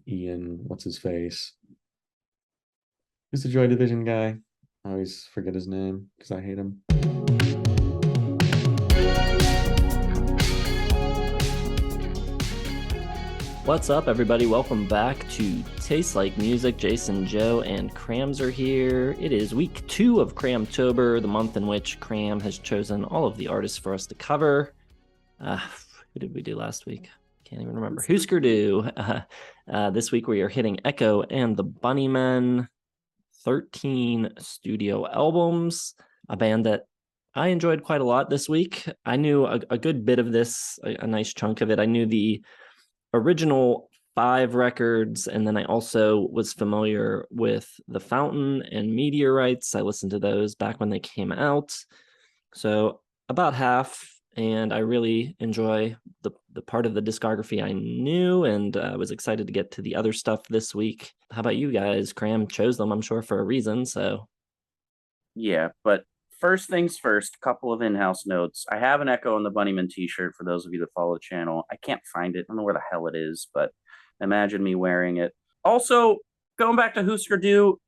Ian, what's his face? Who's the Joy Division guy? I always forget his name because I hate him. What's up, everybody? Welcome back to Tastes Like Music. Jason, Joe, and Krams are here. It is week 2 of Kramtober, the month in which Kram has chosen all of the artists for us to cover. Who did we do last week? Can't even remember. Husker Du. This week we are hitting Echo and the Bunnymen. 13 studio albums. A band that I enjoyed quite a lot this week. I knew a good bit of this, a nice chunk of it. I knew the original 5 records, and then I also was familiar with The Fountain and Meteorites. I listened to those back when they came out, so about half, and I really enjoy the part of the discography I knew, and was excited to get to the other stuff this week. How about you guys? Kram chose them, I'm sure, for a reason, so. Yeah, but first things first, a couple of in-house notes. I have an Echo and the Bunnymen t-shirt for those of you that follow the channel. I can't find it. I don't know where the hell it is, but imagine me wearing it. Also, going back to Husker Du,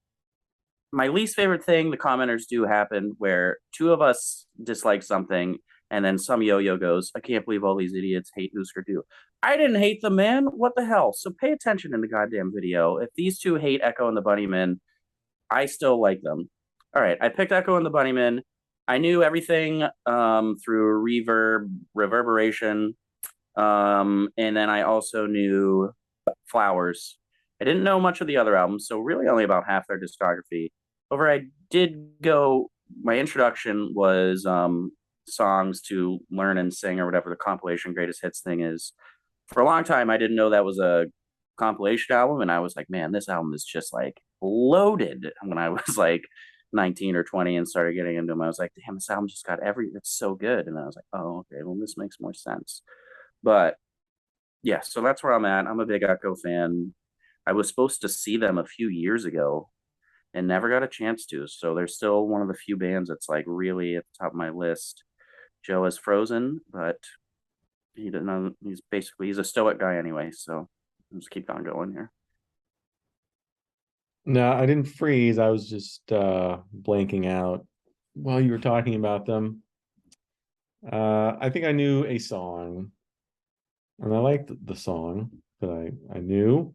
my least favorite thing the commenters do happen where 2 of us dislike something and then some yo-yo goes, I can't believe all these idiots hate Husker Du. I didn't hate them, man. What the hell? So pay attention in the goddamn video. If these 2 hate Echo and the Bunnymen, I still like them. All right, I picked Echo and the Bunnymen. I knew everything through reverberation, and then I also knew Flowers. I didn't know much of the other albums, so really only about half their discography. However, I did go, my introduction was songs to learn and sing or whatever the compilation greatest hits thing is. For a long time, I didn't know that was a compilation album, and I was like, man, this album is just like loaded. When I was like 19 or 20 and started getting into them, I was like, damn, this album just got it's so good. And then I was like, oh, okay, well, this makes more sense. But yeah, so that's where I'm at. I'm a big Echo fan. I was supposed to see them a few years ago and never got a chance to. So they're still one of the few bands that's like really at the top of my list. Joe is frozen, but he doesn't know. He's a stoic guy anyway. So let's keep on going here. No, I didn't freeze. I was just blanking out while you were talking about them. I think I knew a song, and I liked the song that I knew.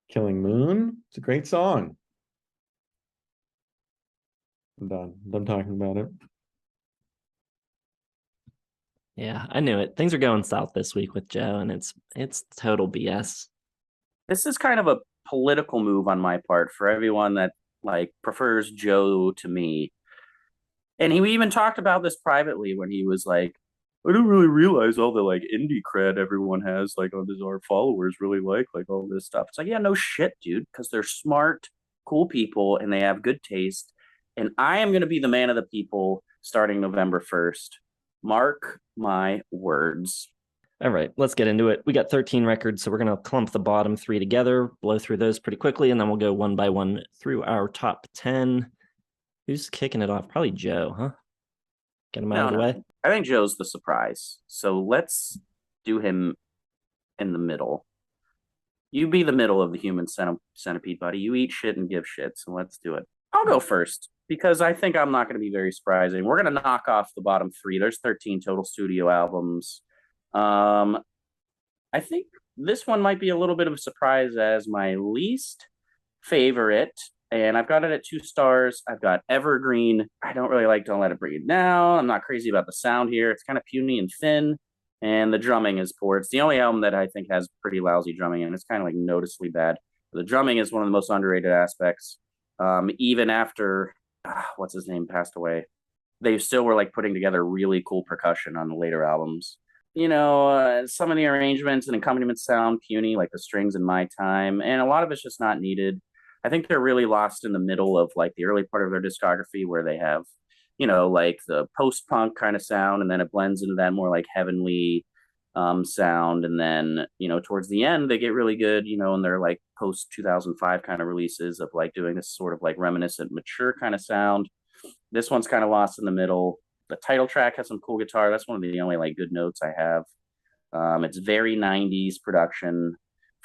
Killing Moon. It's a great song. I'm done. I'm talking about it. Yeah, I knew it. Things are going south this week with Joe, and it's total BS. This is kind of a political move on my part for everyone that like prefers Joe to me. And he even talked about this privately when he was like, I don't really realize all the like indie cred everyone has like on this, our followers really like all this stuff. It's like, yeah, no shit, dude, because they're smart, cool people and they have good taste. And I am going to be the man of the people starting November 1st. Mark my words. All right, let's get into it. We got 13 records, so we're going to clump the bottom 3 together, blow through those pretty quickly, and then we'll go one by one through our top 10. Who's kicking it off? Probably Joe, huh? Get him out of the way. I think Joe's the surprise. So let's do him in the middle. You be the middle of the human centipede, buddy. You eat shit and give shit, so let's do it. I'll go first because I think I'm not going to be very surprising. We're going to knock off the bottom 3. There's 13 total studio albums. I think this one might be a little bit of a surprise as my least favorite, and I've got it at 2 stars. I've got Evergreen. I don't really like Don't Let It Breathe Now. I'm not crazy about the sound here. It's kind of puny and thin, and the drumming is poor. It's the only album that I think has pretty lousy drumming, and it's kind of like noticeably bad. The drumming is one of the most underrated aspects. Even after, what's his name, passed away, they still were like putting together really cool percussion on the later albums. You know, some of the arrangements and accompaniments sound puny, like the strings in My Time, and a lot of it's just not needed. I think they're really lost in the middle of like the early part of their discography where they have, you know, like the post-punk kind of sound, and then it blends into that more like heavenly sound. And then, you know, towards the end, they get really good, you know, and they're like post 2005 kind of releases of like doing this sort of like reminiscent, mature kind of sound. This one's kind of lost in the middle. The title track has some cool guitar. That's one of the only like good notes I have. It's very 90s production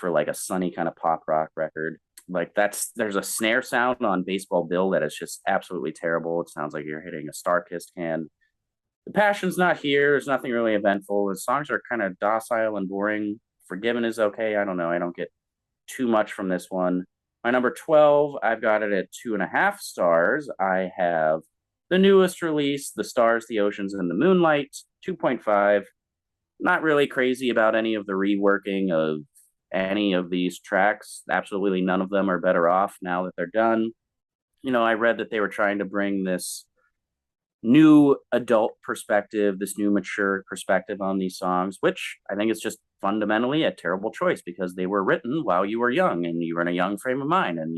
for like a sunny kind of pop rock record. Like there's a snare sound on Baseball Bill that is just absolutely terrible. It sounds like you're hitting a Starkist can. The passion's not here. There's nothing really eventful. The songs are kind of docile and boring. Forgiven is okay. I don't know. I don't get too much from this one. My number 12, I've got it at 2.5 stars. I have the newest release, The Stars, the Oceans, and the Moonlight, 2.5. Not really crazy about any of the reworking of any of these tracks. Absolutely none of them are better off now that they're done. I read that they were trying to bring this new adult perspective, this new mature perspective on these songs, which I think is just fundamentally a terrible choice because they were written while you were young and you were in a young frame of mind, and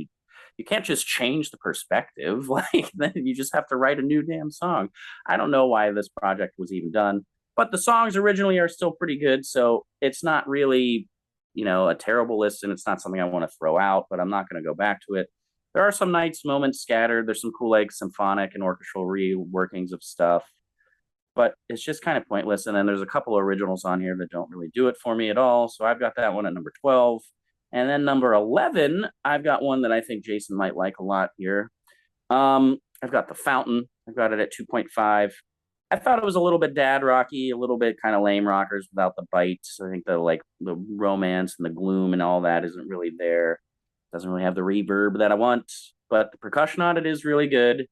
you can't just change the perspective. Like, then you just have to write a new damn song. I don't know why this project was even done, but the songs originally are still pretty good, so it's not really a terrible listen. It's not something I want to throw out, but I'm not going to go back to it. There are some nice moments scattered. There's some cool like symphonic and orchestral reworkings of stuff, but it's just kind of pointless. And then there's a couple of originals on here that don't really do it for me at all. So I've got that one at number 12. And then number 11, I've got one that I think Jason might like a lot here. I've got The Fountain. I've got it at 2.5. I thought it was a little bit dad rocky, a little bit kind of lame rockers without the bites. I think the romance and the gloom and all that isn't really there. Doesn't really have the reverb that I want, but the percussion on it is really good.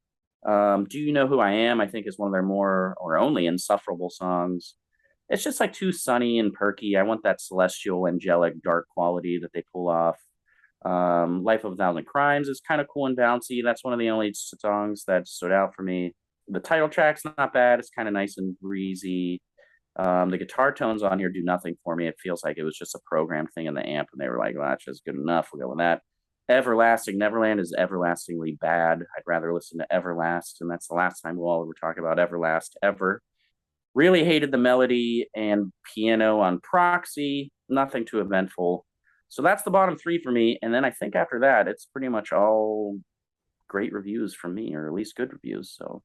Do You Know Who I Am? I think is one of their more or only insufferable songs. It's just like too sunny and perky. I want that celestial, angelic, dark quality that they pull off. Life of a Thousand Crimes is kind of cool and bouncy. That's one of the only songs that stood out for me. The title track's not bad. It's kind of nice and breezy. The guitar tones on here do nothing for me. It feels like it was just a programmed thing in the amp, and they were like, well, that's just good enough. We'll go with that. Everlasting Neverland is everlastingly bad. I'd rather listen to Everlast, and that's the last time we'll ever talk about Everlast ever. Really hated the melody and piano on Proxy. Nothing too eventful. So that's the bottom three for me. And then I think after that, it's pretty much all great reviews from me, or at least good reviews. So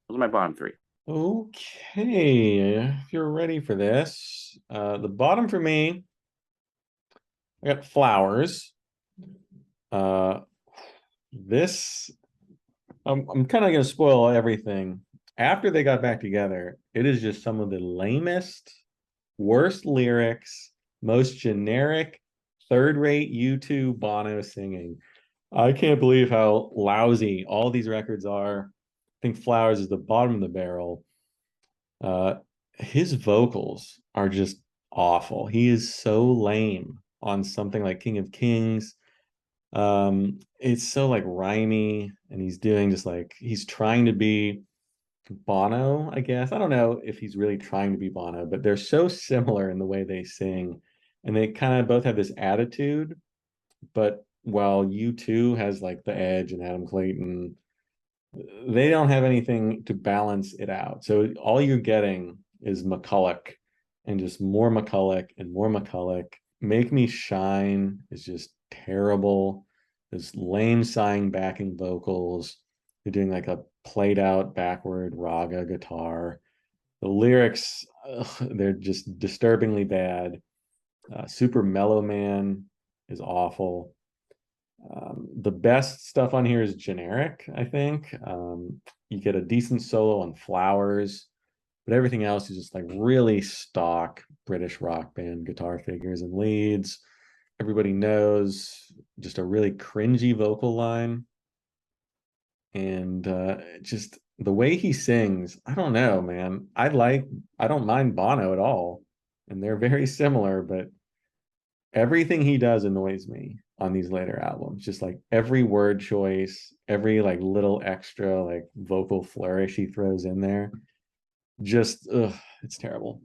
those are my bottom three. Okay, if you're ready for this, the bottom for me, I got Flowers. This, I'm kind of going to spoil everything. After they got back together, it is just some of the lamest, worst lyrics, most generic, third-rate U2 Bono singing. I can't believe how lousy all these records are. I think Flowers is the bottom of the barrel. His vocals are just awful. He is so lame on something like King of Kings. It's so like rhymey, and he's doing just like he's trying to be Bono, I guess. I don't know if he's really trying to be Bono, but they're so similar in the way they sing, and they kind of both have this attitude. But while U2 has like the Edge and Adam Clayton, they don't have anything to balance it out. So all you're getting is McCulloch, and just more McCulloch and more McCulloch. Make Me Shine is just terrible. There's lame sighing backing vocals. They're doing like a played out backward raga guitar. The lyrics, they're just disturbingly bad. Super Mellow Man is awful. The best stuff on here is generic, I think. You get a decent solo on Flowers, but everything else is just like really stock British rock band guitar figures and leads. Everybody knows, just a really cringy vocal line. And just the way he sings, I don't know, man. I don't mind Bono at all. And they're very similar, but everything he does annoys me on these later albums. Just like every word choice, every like little extra like vocal flourish he throws in there. Just it's terrible.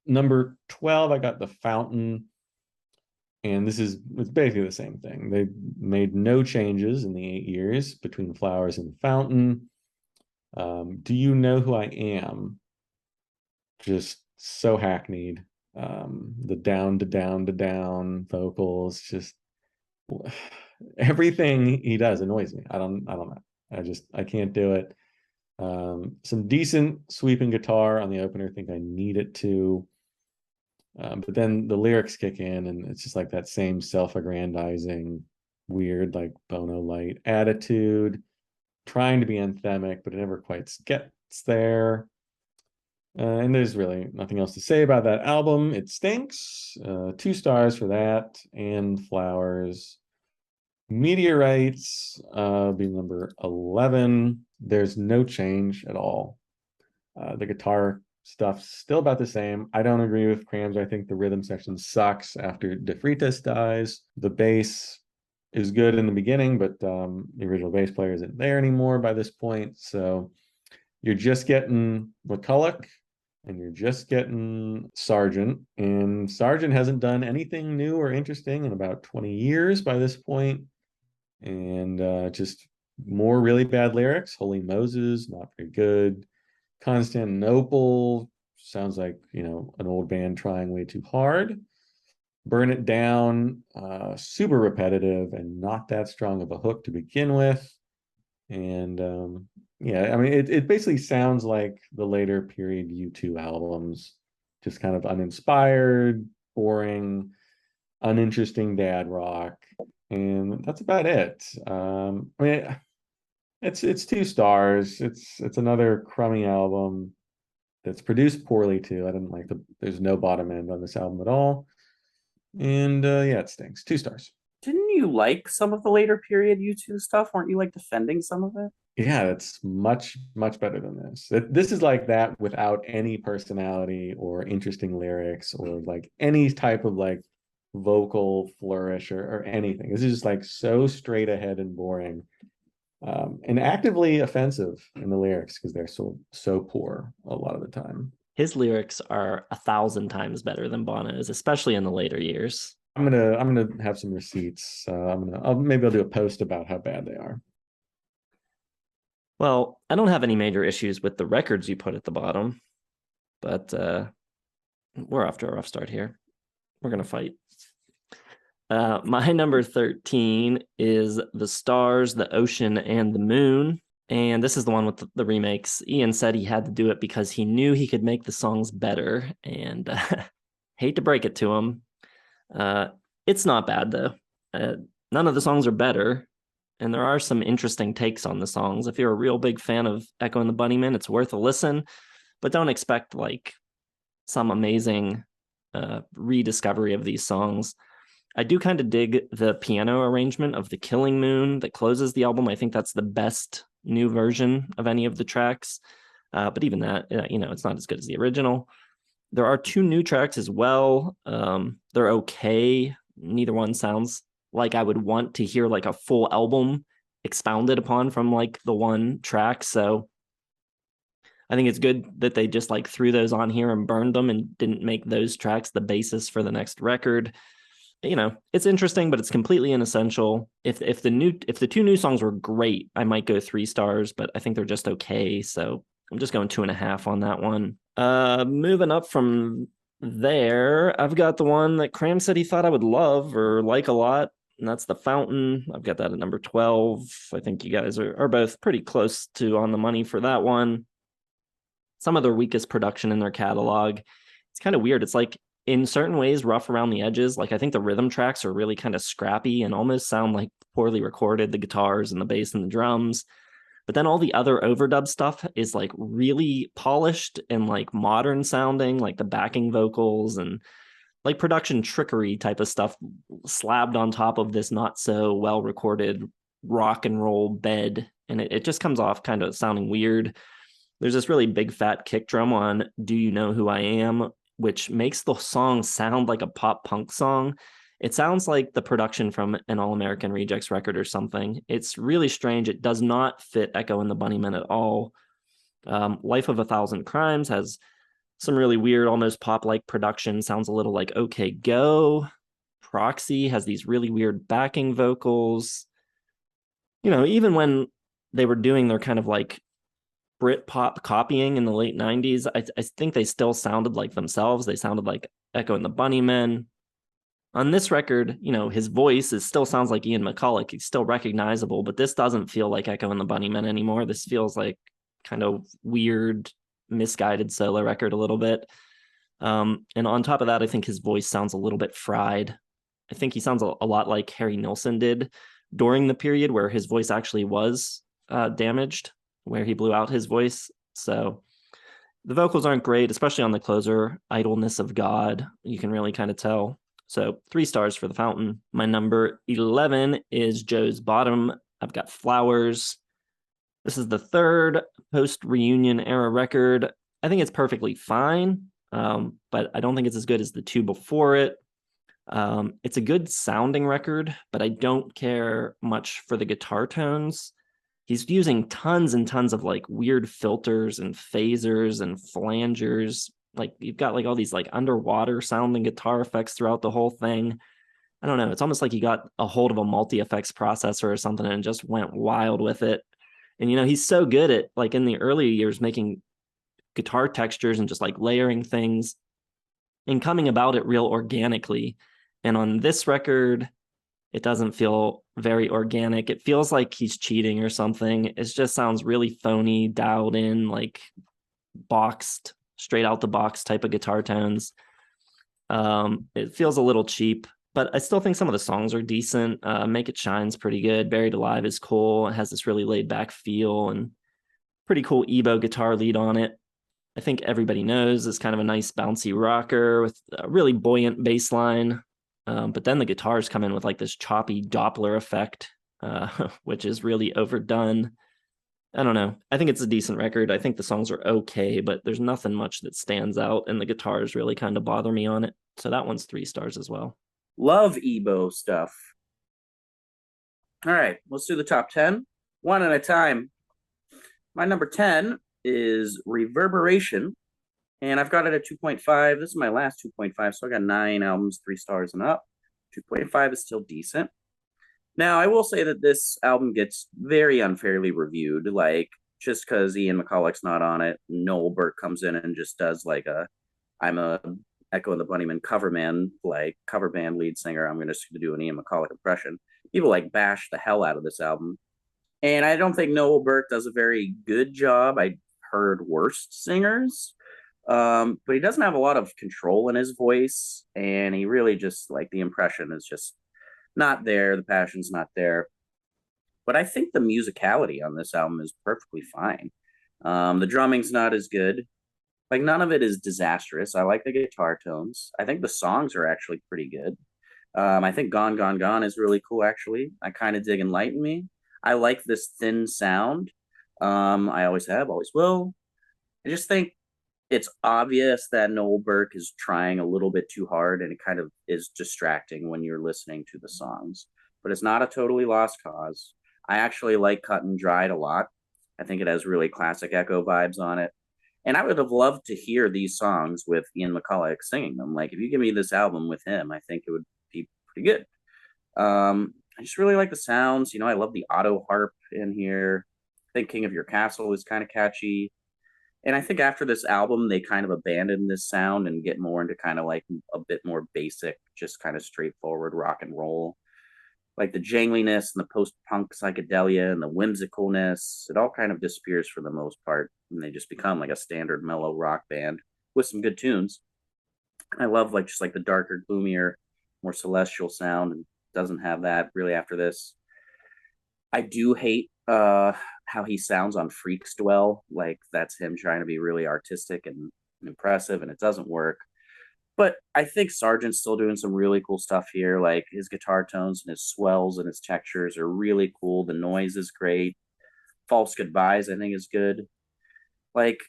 Number 12, I got The Fountain. And it's basically the same thing. They made no changes in the 8 years between Flowers and The Fountain. Do You Know Who I Am? Just so hackneyed. The down to down to down vocals, just everything he does annoys me. I don't know. I can't do it. Some decent sweeping guitar on the opener. I think I need it to. But then the lyrics kick in, and it's just like that same self-aggrandizing, weird, like Bono light attitude, trying to be anthemic, but it never quite gets there. And there's really nothing else to say about that album. It stinks. 2 stars for that. And Flowers. Meteorites be number 11. There's no change at all. The guitar stuff's still about the same. I don't agree with Crams. I think the rhythm section sucks after De Freitas dies. The bass is good in the beginning, but the original bass player isn't there anymore by this point. So you're just getting McCulloch and you're just getting Sergeant. And Sergeant hasn't done anything new or interesting in about 20 years by this point. And just more really bad lyrics. Holy Moses, not very good. Constantinople sounds like, an old band trying way too hard. Burn It Down, super repetitive and not that strong of a hook to begin with. And it basically sounds like the later period U2 albums, just kind of uninspired, boring, uninteresting dad rock. And that's about it. It's 2 stars. It's another crummy album that's produced poorly too. I didn't like there's no bottom end on this album at all. And it stinks. 2 stars. Didn't you like some of the later period U2 stuff? Weren't you like defending some of it? Yeah, it's much, much better than this. This is like that without any personality or interesting lyrics or like any type of like vocal flourish or anything. This is just like so straight ahead and boring. And actively offensive in the lyrics because they're so poor a lot of the time. His lyrics are 1,000 times better than Bono's, especially in the later years. I'm gonna have some receipts. Maybe I'll do a post about how bad they are. Well, I don't have any major issues with the records you put at the bottom, but we're off to a rough start here. We're gonna fight. My number 13 is The Stars, the Ocean, and the Moon. And this is the one with the remakes. Ian said he had to do it because he knew he could make the songs better. And hate to break it to him. It's not bad, though. None of the songs are better. And there are some interesting takes on the songs. If you're a real big fan of Echo and the Bunnymen, it's worth a listen. But don't expect like some amazing rediscovery of these songs. I do kind of dig the piano arrangement of The Killing Moon that closes the album. I think that's the best new version of any of the tracks. But even that, it's not as good as the original. There are 2 new tracks as well. They're okay. Neither one sounds like I would want to hear like a full album expounded upon from like the one track. So I think it's good that they just like threw those on here and burned them and didn't make those tracks the basis for the next record. It's interesting, but it's completely inessential. If the 2 new songs were great, I might go 3 stars, but I think they're just okay. So I'm just going 2.5 on that one. Moving up from there, I've got the one that Cram said he thought I would love or like a lot, and that's The Fountain. I've got that at number 12. I think you guys are both pretty close to on the money for that one. Some of their weakest production in their catalog. It's kind of weird. It's like, in certain ways, rough around the edges. Like, I think the rhythm tracks are really kind of scrappy and almost sound like poorly recorded, the guitars and the bass and the drums. But then all the other overdub stuff is like really polished and like modern sounding, like the backing vocals and like production trickery type of stuff slabbed on top of this not so well recorded rock and roll bed. And it just comes off kind of sounding weird. There's this really big fat kick drum on Do You Know Who I Am, which makes the song sound like a pop punk song. It sounds like the production from an All American Rejects record or something. It's really strange. It does not fit Echo and the Bunnymen at all. Life of a Thousand Crimes has some really weird, almost pop-like production. Sounds a little like OK Go. Proxy has these really weird backing vocals. Even when they were doing their kind of like Britpop copying in the late 90s, I think they still sounded like themselves. They sounded like Echo and the Bunnymen. On this record, his voice still sounds like Ian McCulloch. He's still recognizable, but this doesn't feel like Echo and the Bunnymen anymore. This feels like kind of weird, misguided solo record a little bit. And on top of that, I think his voice sounds a little bit fried. I think he sounds a lot like Harry Nilsson did during the period where his voice actually was damaged, where he blew out his voice. So the vocals aren't great, especially on the closer, Idleness of God. You can really kind of tell. So 3 stars for The Fountain. My number 11 is Joe's Bottom. I've got Flowers. This is the 3rd post-reunion era record. I think it's perfectly fine, but I don't think it's as good as the 2 before it. It's a good sounding record, but I don't care much for the guitar tones. He's using tons and tons of like weird filters and phasers and flangers. Like you've got like all these like underwater sounding guitar effects throughout the whole thing. I don't know. It's almost like he got a hold of a multi-effects processor or something and just went wild with it. And, you know, he's so good at like in the early years making guitar textures and just like layering things and coming about it real organically. And on this record, it doesn't feel very organic. It feels like he's cheating or something. It just sounds really phony, dialed in, like boxed, straight out the box type of guitar tones. It feels a little cheap, but I still think some of the songs are decent. Make It Shine's pretty good. Buried Alive is cool. It has this really laid back feel and pretty cool Ebo guitar lead on it. I think Everybody Knows is kind of a nice bouncy rocker with a really buoyant bass line. But then the guitars come in with like this choppy Doppler effect, which is really overdone. I don't know. I think it's a decent record. I think the songs are okay, but there's nothing much that stands out, and the guitars really kind of bother me on it. So that one's 3 stars as well. Love Ebo stuff. All right, let's do the top 10, one at a time. My number 10 is Reverberation, and I've got it at 2.5. This is my last 2.5, so I got 9 albums, 3 stars and up. 2.5 is still decent. Now, I will say that this album gets very unfairly reviewed, like, just because Ian McCulloch's not on it, Noel Burke comes in and just does, like, I'm a Echo the Bunnymen cover band lead singer, I'm just going to do an Ian McCulloch impression. People, like, bash the hell out of this album. And I don't think Noel Burke does a very good job. I heard worse singers. But he doesn't have a lot of control in his voice, and he really just, like, the impression is just not there. The passion's not there. But I think the musicality on this album is perfectly fine. The drumming's not as good. Like, none of it is disastrous. I like the guitar tones. I think the songs are actually pretty good. I think Gone, Gone, Gone is really cool, actually. I kind of dig Enlighten Me. I like this thin sound. I always have, always will. I just think it's obvious that Noel Burke is trying a little bit too hard, and it kind of is distracting when you're listening to the songs. But it's not a totally lost cause. I actually like Cut and Dried a lot. I think it has really classic Echo vibes on it. And I would have loved to hear these songs with Ian McCulloch singing them. Like, if you give me this album with him, I think it would be pretty good. I just really like the sounds. You know, I love the auto harp in here. I think King of Your Castle is kind of catchy. And I think after this album, they kind of abandon this sound and get more into kind of like a bit more basic, just kind of straightforward rock and roll. Like the jangliness and the post-punk psychedelia and the whimsicalness, it all kind of disappears for the most part. And they just become like a standard mellow rock band with some good tunes. I love like just like the darker, gloomier, more celestial sound, and doesn't have that really after this. I do hate how he sounds on Freaks Dwell. Like, that's him trying to be really artistic and impressive, and it doesn't work. But I think Sergeant's still doing some really cool stuff here. Like, his guitar tones and his swells and his textures are really cool. The noise is great. False Goodbyes, I think, is good. Like,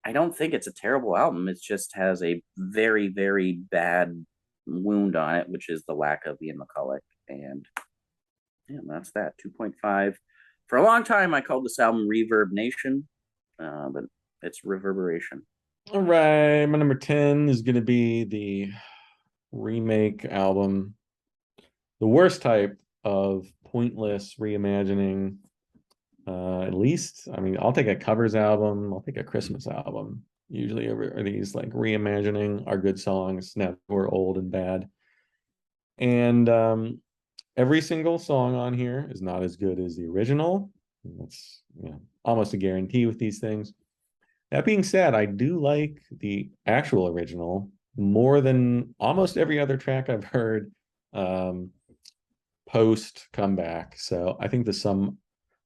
I don't think it's a terrible album. It just has a very, very bad wound on it, which is the lack of Ian McCulloch. And yeah, that's that. 2.5. For a long time, I called this album Reverb Nation, but it's Reverberation. All right, my number 10 is going to be the remake album, the worst type of pointless reimagining. At least, I mean, I'll take a covers album, I'll take a Christmas album. Usually, over these like reimagining our good songs now we're old and bad. And every single song on here is not as good as the original. That's, you know, almost a guarantee with these things. That being said, I do like the actual original more than almost every other track I've heard um, post comeback. So I think the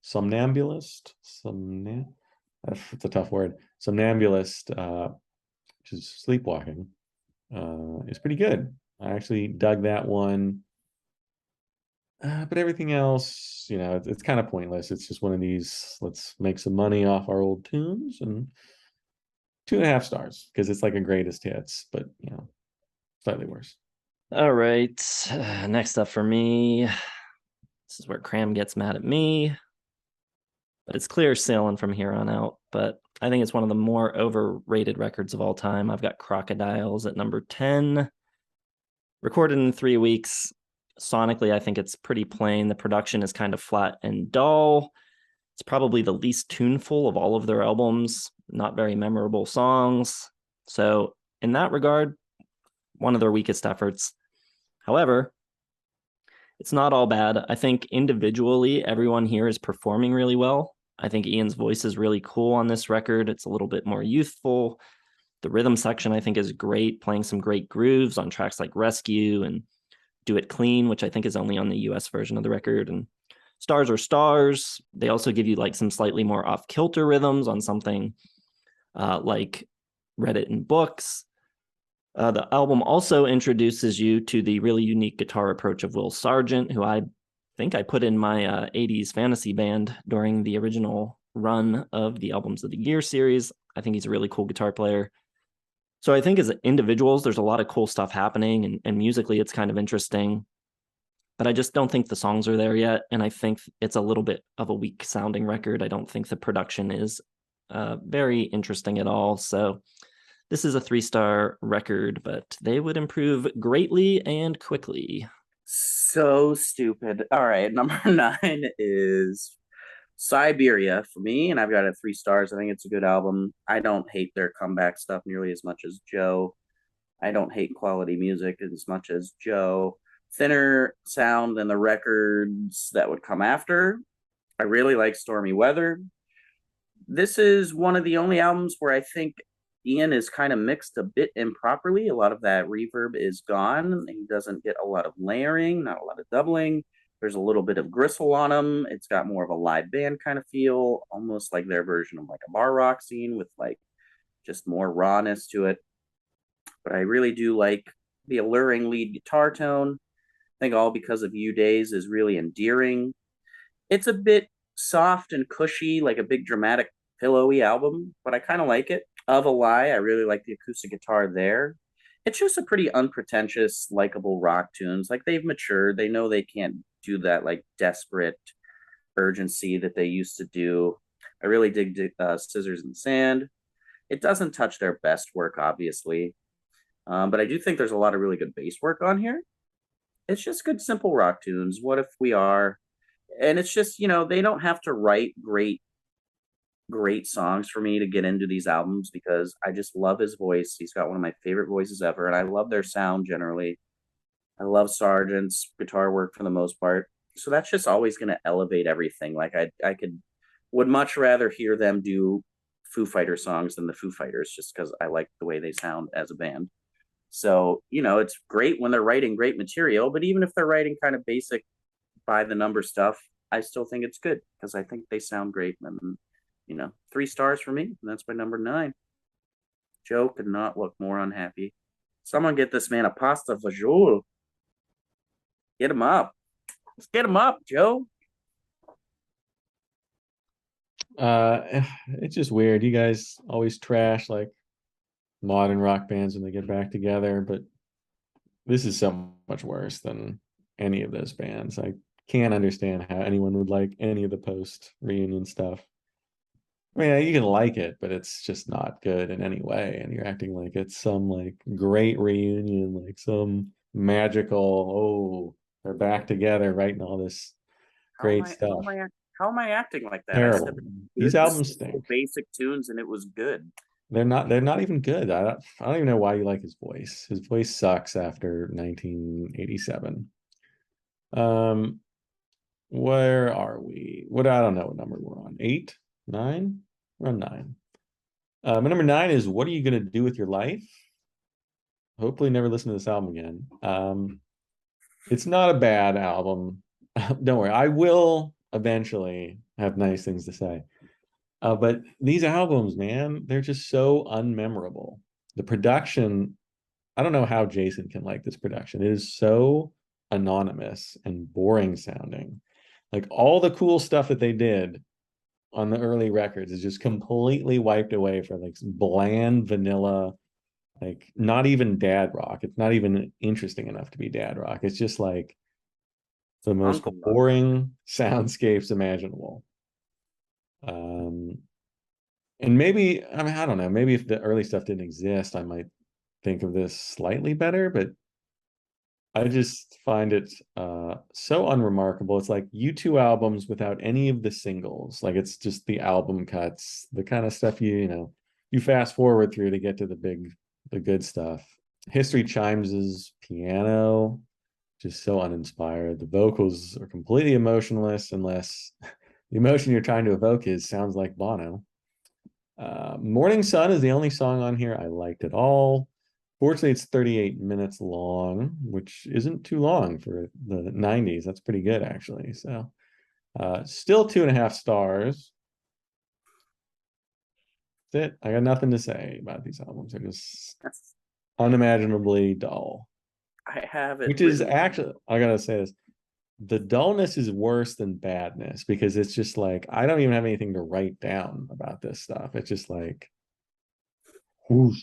somnambulist, that's a tough word. Somnambulist, which is sleepwalking, is pretty good. I actually dug that one. But everything else, it's kind of pointless. It's just one of these, let's make some money off our old tunes, and 2.5 stars because it's like a greatest hits, but slightly worse. All right. Next up for me, this is where Cram gets mad at me, but it's clear sailing from here on out. But I think it's one of the more overrated records of all time. I've got Crocodiles at number 10. Recorded in 3 weeks. Sonically, I think it's pretty plain. The production is kind of flat and dull. It's probably the least tuneful of all of their albums. Not very memorable songs. So in that regard, one of their weakest efforts. However, it's not all bad. I think individually, everyone here is performing really well. I think Ian's voice is really cool on this record. It's a little bit more youthful. The rhythm section, I think, is great, playing some great grooves on tracks like Rescue and Do It Clean, which I think is only on the US version of the record. And Stars Are Stars. They also give you like some slightly more off-kilter rhythms on something like Read It in Books. The album also introduces you to the really unique guitar approach of Will Sergeant, who I think I put in my 80s fantasy band during the original run of the Albums of the Year series. I think he's a really cool guitar player. So I think as individuals, there's a lot of cool stuff happening, and musically it's kind of interesting. But I just don't think the songs are there yet, and I think it's a little bit of a weak sounding record. I don't think the production is very interesting at all. So this is a 3-star record, but they would improve greatly and quickly. So stupid. All right, number 9 is Siberia for me, and I've got it 3 stars. I think it's a good album. I don't hate their comeback stuff nearly as much as Joe. I don't hate quality music as much as Joe. Thinner sound than the records that would come after. I really like Stormy Weather. This is one of the only albums where I think Ian is kind of mixed a bit improperly. A lot of that reverb is gone. He doesn't get a lot of layering, not a lot of doubling. There's a little bit of gristle on him. It's got more of a live band kind of feel, almost like their version of like a bar rock scene with like just more rawness to it. But I really do like the alluring lead guitar tone. I think All Because of You Days is really endearing. It's a bit soft and cushy, like a big dramatic pillowy album, but I kind of like it. Of a Lie, I really like the acoustic guitar there. It's just a pretty unpretentious, likable rock tunes. Like they've matured. They know they can't do that like desperate urgency that they used to do. I really dig Scissors in the Sand. It doesn't touch their best work, obviously, but I do think there's a lot of really good bass work on here. It's just good, simple rock tunes. What If We Are? And it's just, they don't have to write great songs for me to get into these albums because I just love his voice. He's got one of my favorite voices ever, and I love their sound generally. I love Sargent's guitar work for the most part. So that's just always going to elevate everything. Like I would much rather hear them do Foo Fighter songs than the Foo Fighters just because I like the way they sound as a band. So, it's great when they're writing great material, but even if they're writing kind of basic by the number stuff, I still think it's good because I think they sound great. And, 3 stars for me. And that's my number 9. Joe could not look more unhappy. Someone get this man a pasta fagioli. Get him up. Let's get him up, Joe. It's just weird. You guys always trash like modern rock bands when they get back together, but this is so much worse than any of those bands. I can't understand how anyone would like any of the post reunion stuff. I mean, you can like it, but it's just not good in any way. And you're acting like it's some like great reunion, like some magical, they're back together writing all this great stuff. How am I acting like that? Terrible. These albums stink. Basic tunes, and it was good. They're not even good. I don't even know why you like his voice. His voice sucks after 1987. Where are we? I don't know what number we're on. 8, 9? We're on 9. My number 9 is What Are You Gonna Do With Your Life? Hopefully never listen to this album again. It's not a bad album. Don't worry, I will eventually have nice things to say. But these albums, man, they're just so unmemorable. The production, I don't know how Jason can like this production. It is so anonymous and boring sounding. Like all the cool stuff that they did on the early records is just completely wiped away for like bland vanilla, like not even dad rock. It's not even interesting enough to be dad rock. It's just like the most Uncle rock. boring soundscapes imaginable. Um, and maybe, I mean, I don't know, maybe if the early stuff didn't exist, I might think of this slightly better, but I just find it so unremarkable. It's like U2 albums without any of the singles. Like it's just the album cuts, the kind of stuff you fast forward through to get to the good stuff. History Chimes's piano, just so uninspired. The vocals are completely emotionless unless the emotion you're trying to evoke sounds like Bono. Morning Sun is the only song on here I liked at all. Fortunately, it's 38 minutes long, which isn't too long for the 90s. That's pretty good, actually. So, still 2.5 stars. That's it. I got nothing to say about these albums. They're just unimaginably dull. I have it. Which is actually, I gotta say this, the dullness is worse than badness because it's just like, I don't even have anything to write down about this stuff. It's just like, whoosh.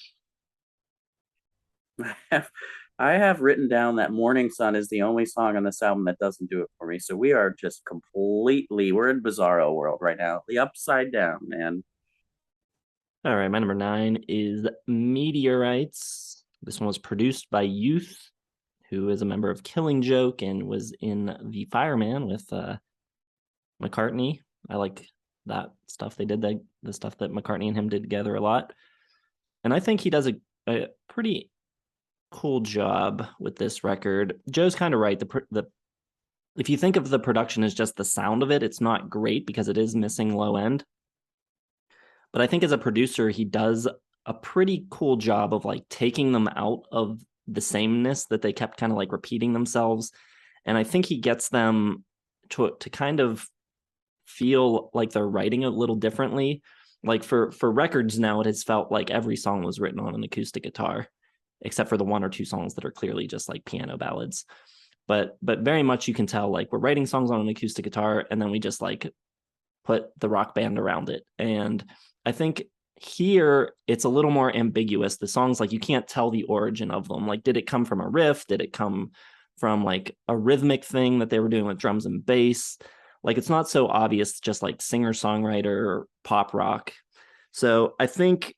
I have written down that Morning Sun is the only song on this album that doesn't do it for me. So we are just we're in bizarro world right now. The upside down, man. All right, my number 9 is Meteorites. This one was produced by Youth, who is a member of Killing Joke and was in The Fireman with McCartney. I like that stuff they did, the stuff that McCartney and him did together a lot. And I think he does a pretty cool job with this record. Joe's kind of right. If you think of the production as just the sound of it, it's not great because it is missing low end. But I think as a producer, he does a pretty cool job of like taking them out of the sameness that they kept kind of like repeating themselves. And I think he gets them to kind of feel like they're writing a little differently. Like for records now, it has felt like every song was written on an acoustic guitar, except for the 1 or 2 songs that are clearly just like piano ballads. But very much you can tell like we're writing songs on an acoustic guitar and then we just like put the rock band around it. And I think here it's a little more ambiguous. The songs, like you can't tell the origin of them. Like, did it come from a riff? Did it come from like a rhythmic thing that they were doing with drums and bass? Like, it's not so obvious, just like singer-songwriter or pop rock. So I think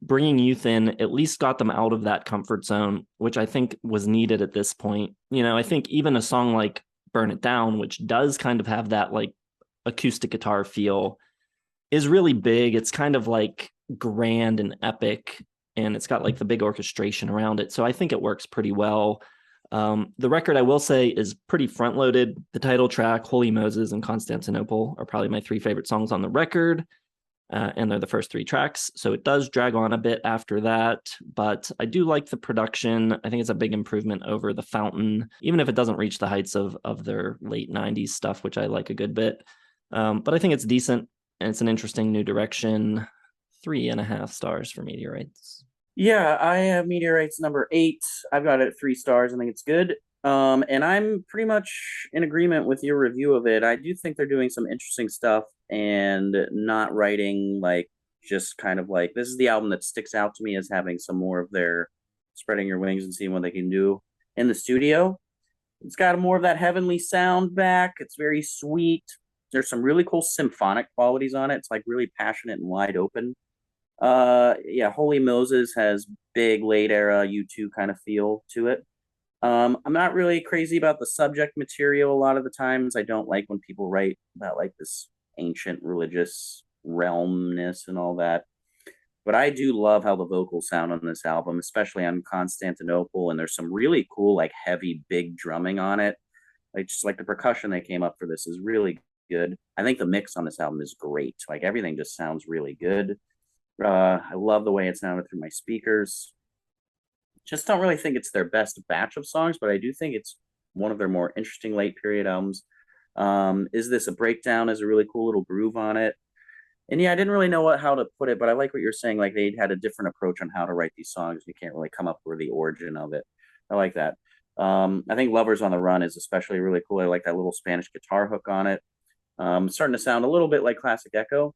bringing Youth in at least got them out of that comfort zone, which I think was needed at this point. You know, I think even a song like Burn It Down, which does kind of have that like acoustic guitar feel, is really big. It's kind of like grand and epic, and it's got like the big orchestration around it. So I think it works pretty well. The record, I will say, is pretty front loaded. The title track, Holy Moses and Constantinople, are probably my 3 favorite songs on the record. And they're the first 3 tracks. So it does drag on a bit after that, but I do like the production. I think it's a big improvement over The Fountain, even if it doesn't reach the heights of their late 90s stuff, which I like a good bit. But I think it's decent, and it's an interesting new direction. 3.5 stars for Meteorites. Yeah, I have Meteorites number 8. I've got it at 3 stars. I think it's good. And I'm pretty much in agreement with your review of it. I do think they're doing some interesting stuff and not writing like just kind of like, this is the album that sticks out to me as having some more of their spreading your wings and seeing what they can do in the studio. It's got more of that heavenly sound back. It's very sweet. There's some really cool symphonic qualities on it. It's like really passionate and wide open. Yeah, Holy Moses has big late era U2 kind of feel to it. I'm not really crazy about the subject material a lot of the times. I don't like when people write about like this ancient religious realmness and all that. But I do love how the vocals sound on this album, especially on Constantinople. And there's some really cool, like heavy, big drumming on it. Like just like the percussion they came up for this is really good. I think the mix on this album is great. Like everything just sounds really good. I love the way it sounded through my speakers. Just don't really think it's their best batch of songs, but I do think it's one of their more interesting late period albums. Is This a Breakdown? Is a really cool little groove on it. And yeah, I didn't really know how to put it, but I like what you're saying. Like they had a different approach on how to write these songs. You can't really come up with the origin of it. I like that. I think Lovers on the Run is especially really cool. I like that little Spanish guitar hook on it. Starting to sound a little bit like classic Echo.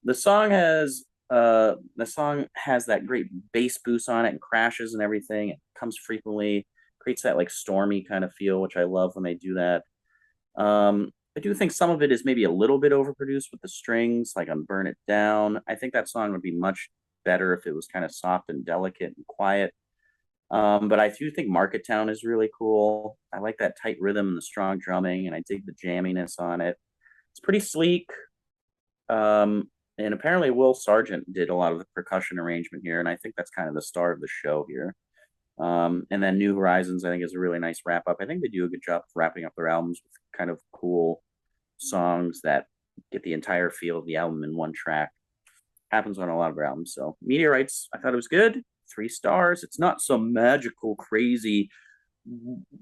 The song has that great bass boost on it and crashes and everything. It comes frequently, creates that like stormy kind of feel, which I love when they do that. I do think some of it is maybe a little bit overproduced with the strings, like on Burn It Down. I think that song would be much better if it was kind of soft and delicate and quiet. But I do think Market Town is really cool. I like that tight rhythm and the strong drumming, and I dig the jamminess on it. It's pretty sleek. And apparently Will Sargent did a lot of the percussion arrangement here, and I think that's kind of the star of the show here. And then New Horizons, I think, is a really nice wrap up. I think they do a good job of wrapping up their albums with kind of cool songs that get the entire feel of the album in one track. Happens on a lot of their albums. So Meteorites, I thought it was good. 3 stars. It's not some magical, crazy,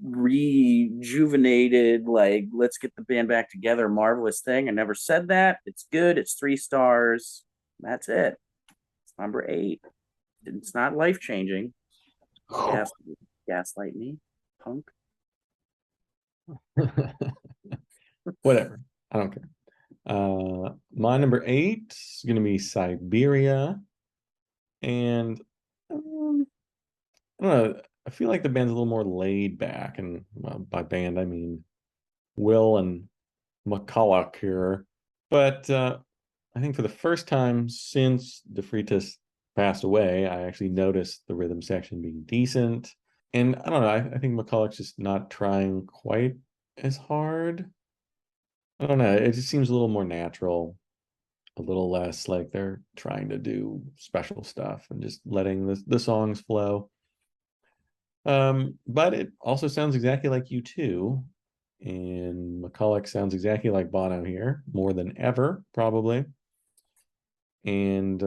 rejuvenated, like, let's get the band back together, marvelous thing. I never said that. It's good. It's 3 stars. That's it. It's number 8. It's not life changing. Gaslight me, punk. Whatever. I don't care. My number 8 is going to be Siberia. And I don't know. I feel like the band's a little more laid back. And well, by band, I mean Will and McCulloch here. But I think for the first time since the Freitas passed away, I actually noticed the rhythm section being decent. And I don't know, I think McCulloch's just not trying quite as hard. I don't know, it just seems a little more natural, a little less like they're trying to do special stuff and just letting the songs flow. But it also sounds exactly like U2, and McCulloch sounds exactly like Bono here, more than ever, probably. And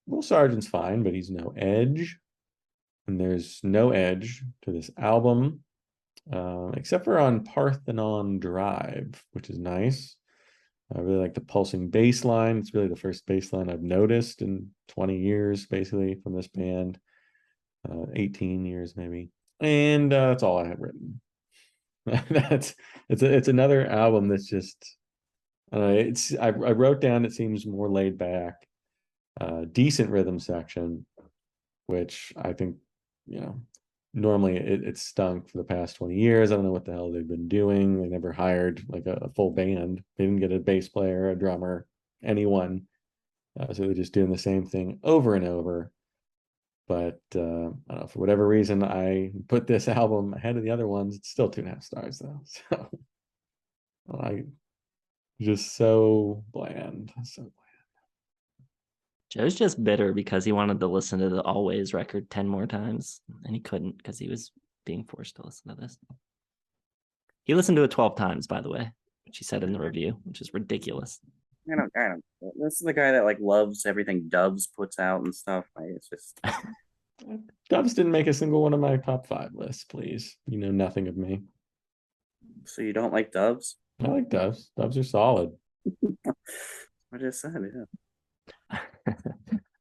Will Sargent's fine, but he's no Edge. And there's no edge to this album, except for on Parthenon Drive, which is nice. I really like the pulsing bass line. It's really the first bass line I've noticed in 20 years, basically, from this band. 18 years, maybe. And that's all I have written. It's another album that's just I wrote down it seems more laid back, decent rhythm section, which I think, normally it stunk for the past 20 years. I don't know what the hell they've been doing. They never hired like a full band. They didn't get a bass player, a drummer, anyone. So they're just doing the same thing over and over. But I don't know, for whatever reason, I put this album ahead of the other ones. It's still 2.5 stars though. So I just so bland, so bland. Joe's just bitter because he wanted to listen to the Always record 10 more times, and he couldn't because he was being forced to listen to this. He listened to it 12 times, by the way, which he said in the review, which is ridiculous. I don't. This is the guy that like loves everything Doves puts out and stuff. It's just Doves didn't make a single one of my top 5 lists, please. You know nothing of me. So you don't like Doves? I like Doves. Doves are solid. I just said, yeah.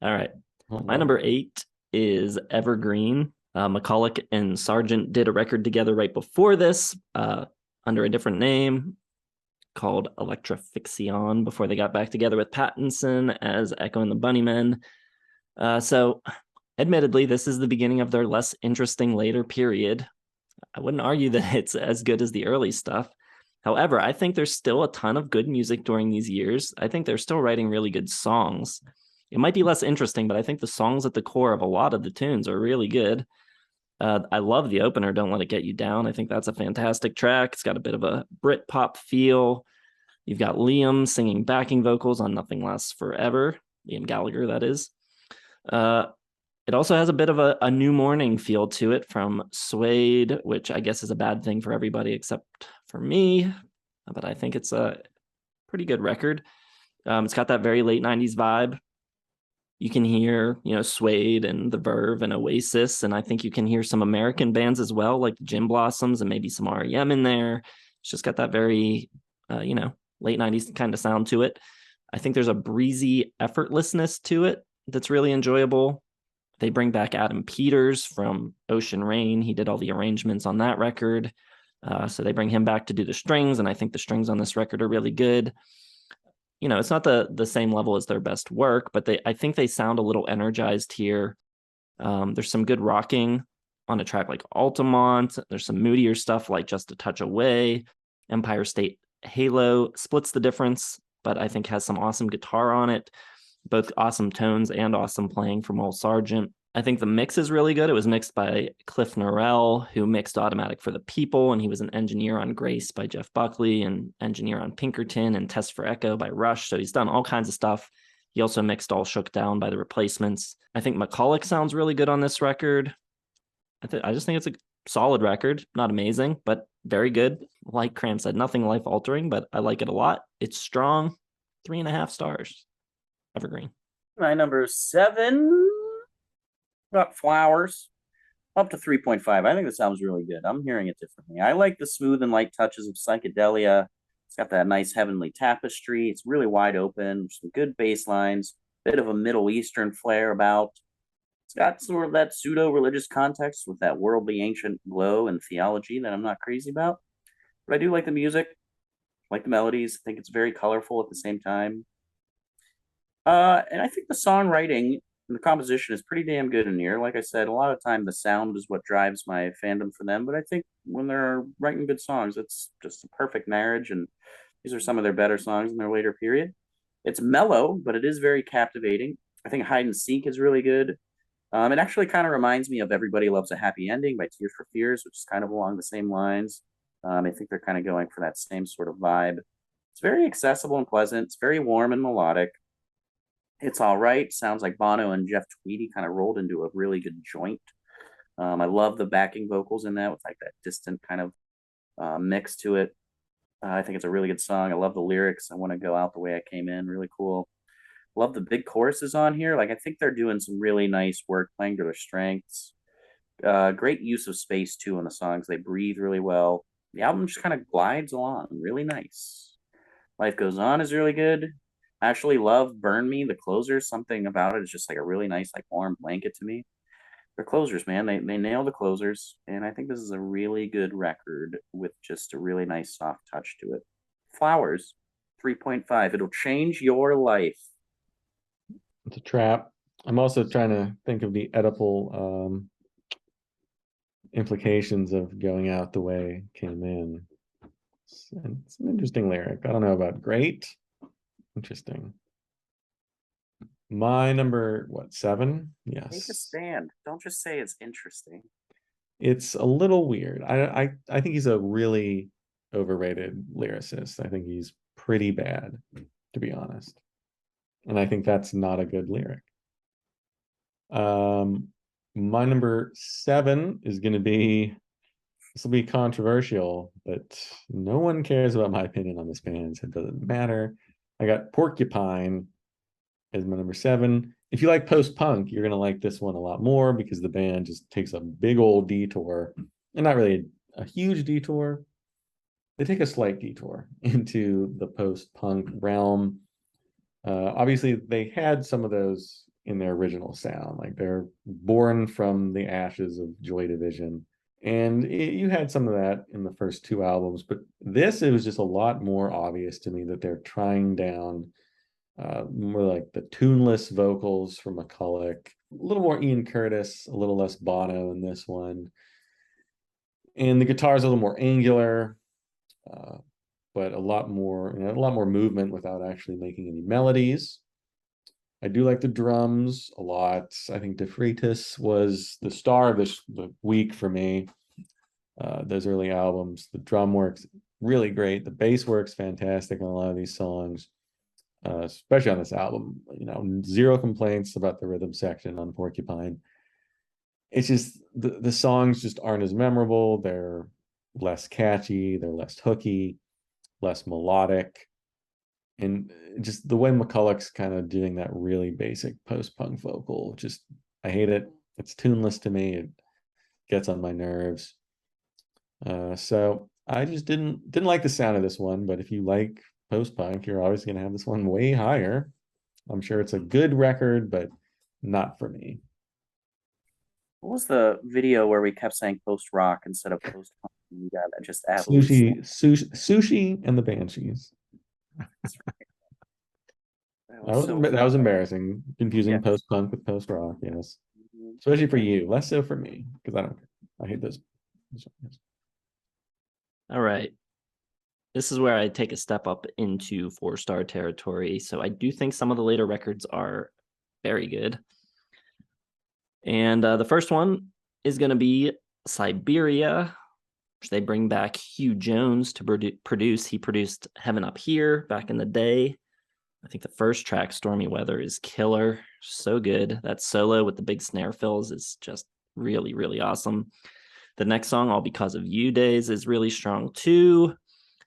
All right. My number 8 is Evergreen. McCulloch and Sergeant did a record together right before this, under a different name, called Electrafixion, before they got back together with Pattinson as Echo and the Bunnymen. So admittedly, this is the beginning of their less interesting later period. I wouldn't argue that it's as good as the early stuff. However, I think there's still a ton of good music during these years. I think they're still writing really good songs. It might be less interesting, but I think the songs at the core of a lot of the tunes are really good. I love the opener, Don't Let It Get You Down. I think that's a fantastic track. It's got a bit of a Britpop feel. You've got Liam singing backing vocals on Nothing Lasts Forever. Liam Gallagher, that is. It also has a bit of a New Morning feel to it from Suede, which I guess is a bad thing for everybody except for me. But I think it's a pretty good record. It's got that very late 90s vibe. You can hear, Suede and The Verve and Oasis, and I think you can hear some American bands as well, like the Gin Blossoms and maybe some REM in there. It's just got that very, late 90s kind of sound to it. I think there's a breezy effortlessness to it that's really enjoyable. They bring back Adam Peters from Ocean Rain. He did all the arrangements on that record. So they bring him back to do the strings, and I think the strings on this record are really good. It's not the same level as their best work, but I think they sound a little energized here. There's some good rocking on a track like Altamont. There's some moodier stuff like Just a Touch Away. Empire State Halo splits the difference, but I think has some awesome guitar on it, both awesome tones and awesome playing from Noel Sergeant. I think the mix is really good. It was mixed by Cliff Norrell, who mixed Automatic for the People, and he was an engineer on Grace by Jeff Buckley and engineer on Pinkerton and Test for Echo by Rush. So he's done all kinds of stuff. He also mixed All Shook Down by The Replacements. I think McCulloch sounds really good on this record. I just think it's a solid record. Not amazing, but very good. Like Cram said, nothing life-altering, but I like it a lot. It's strong. 3.5 stars. Evergreen. My number 7... got Flowers, up to 3.5. I think this album's really good. I'm hearing it differently. I like the smooth and light touches of psychedelia. It's got that nice heavenly tapestry. It's really wide open, some good bass lines, bit of a Middle Eastern flair about. It's got sort of that pseudo-religious context with that worldly ancient glow and theology that I'm not crazy about. But I do like the music, like the melodies. I think it's very colorful at the same time. And I think the songwriting and the composition is pretty damn good in here. Like I said, a lot of time the sound is what drives my fandom for them. But I think when they're writing good songs, it's just a perfect marriage. And these are some of their better songs in their later period. It's mellow, but it is very captivating. I think Hide and Seek is really good. It actually kind of reminds me of Everybody Loves a Happy Ending by Tears for Fears, which is kind of along the same lines. I think they're kind of going for that same sort of vibe. It's very accessible and pleasant. It's very warm and melodic. It's all right. Sounds like Bono and Jeff Tweedy kind of rolled into a really good joint. I love the backing vocals in that with like that distant kind of mix to it. I think it's a really good song. I love the lyrics. I want to go out the way I came in. Really cool. Love the big choruses on here. Like I think they're doing some really nice work playing to their strengths. Great use of space too on the songs. They breathe really well. The album just kind of glides along. Really nice. Life Goes On is really good. I actually love Burn Me, the closers. Something about it is just like a really nice, like warm blanket to me. They're closers, man. They nail the closers. And I think this is a really good record with just a really nice soft touch to it. Flowers, 3.5. It'll change your life. It's a trap. I'm also trying to think of the Oedipal implications of going out the way it came in. It's an interesting lyric. I don't know about great. Interesting. My number, 7? Yes. Take a stand. Don't just say it's interesting. It's a little weird. I think he's a really overrated lyricist. I think he's pretty bad, to be honest. And I think that's not a good lyric. My number 7 is going to be, this will be controversial, but no one cares about my opinion on this band, so it doesn't matter. I got Porcupine as my number 7. If you like post-punk, you're going to like this one a lot more because the band just takes a big old detour, and not really a huge detour. They take a slight detour into the post-punk realm. Obviously, they had some of those in their original sound, like they're born from the ashes of Joy Division. And you had some of that in the first 2 albums, but this, it was just a lot more obvious to me that they're trying down more like the tuneless vocals from McCulloch, a little more Ian Curtis, a little less Bono in this one. And the guitar's a little more angular, but a lot more movement without actually making any melodies. I do like the drums a lot. I think Freitas was the star of the week for me. Those early albums, the drum works really great. The bass works fantastic on a lot of these songs, especially on this album. Zero complaints about the rhythm section on Porcupine. It's just the songs just aren't as memorable. They're less catchy. They're less hooky, less melodic. And just the way McCulloch's kind of doing that really basic post-punk vocal, just I hate it. It's tuneless to me. It gets on my nerves. So I just didn't like the sound of this one. But if you like post-punk, you're always going to have this one way higher. I'm sure it's a good record, but not for me. What was the video where we kept saying post rock instead of post punk? You got just absolutely Sushi and the Banshees. That was embarrassing. Confusing post-punk with post-rock, yes. Especially for you, less so for me, because I hate those. All right. This is where I take a step up into 4-star territory. So I do think some of the later records are very good. And the first one is going to be Siberia, which they bring back Hugh Jones to produce. He produced Heaven Up Here back in the day. I think the first track, Stormy Weather, is killer. So good. That solo with the big snare fills is just really, really awesome. The next song, All Because of You Days, is really strong too.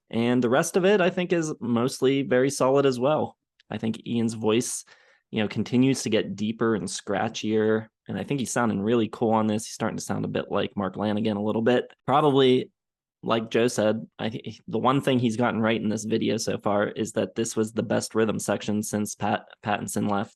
And the rest of it, I think, is mostly very solid as well. I think Ian's voice, continues to get deeper and scratchier. And I think he's sounding really cool on this. He's starting to sound a bit like Mark Lanigan a little bit. Probably, like Joe said, I think the one thing he's gotten right in this video so far is that this was the best rhythm section since Pattinson left.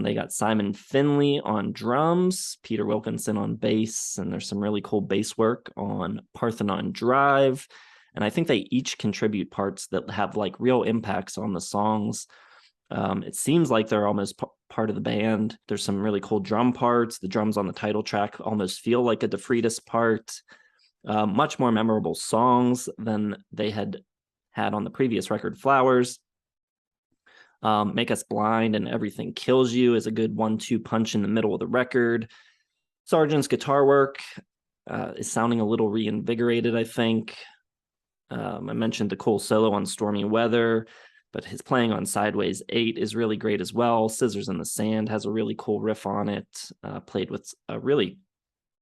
They got Simon Finley on drums, Peter Wilkinson on bass, and there's some really cool bass work on Parthenon Drive. And I think they each contribute parts that have like real impacts on the songs. It seems like they're almost part of the band. There's some really cool drum parts. The drums on the title track almost feel like a Freitas part. Much more memorable songs than they had on the previous record, Flowers. Make Us Blind and Everything Kills You is a good 1-2 punch in the middle of the record. Sergeant's guitar work is sounding a little reinvigorated, I think. I mentioned the cool solo on Stormy Weather, but his playing on Sideways 8 is really great as well. Scissors in the Sand has a really cool riff on it, played with a really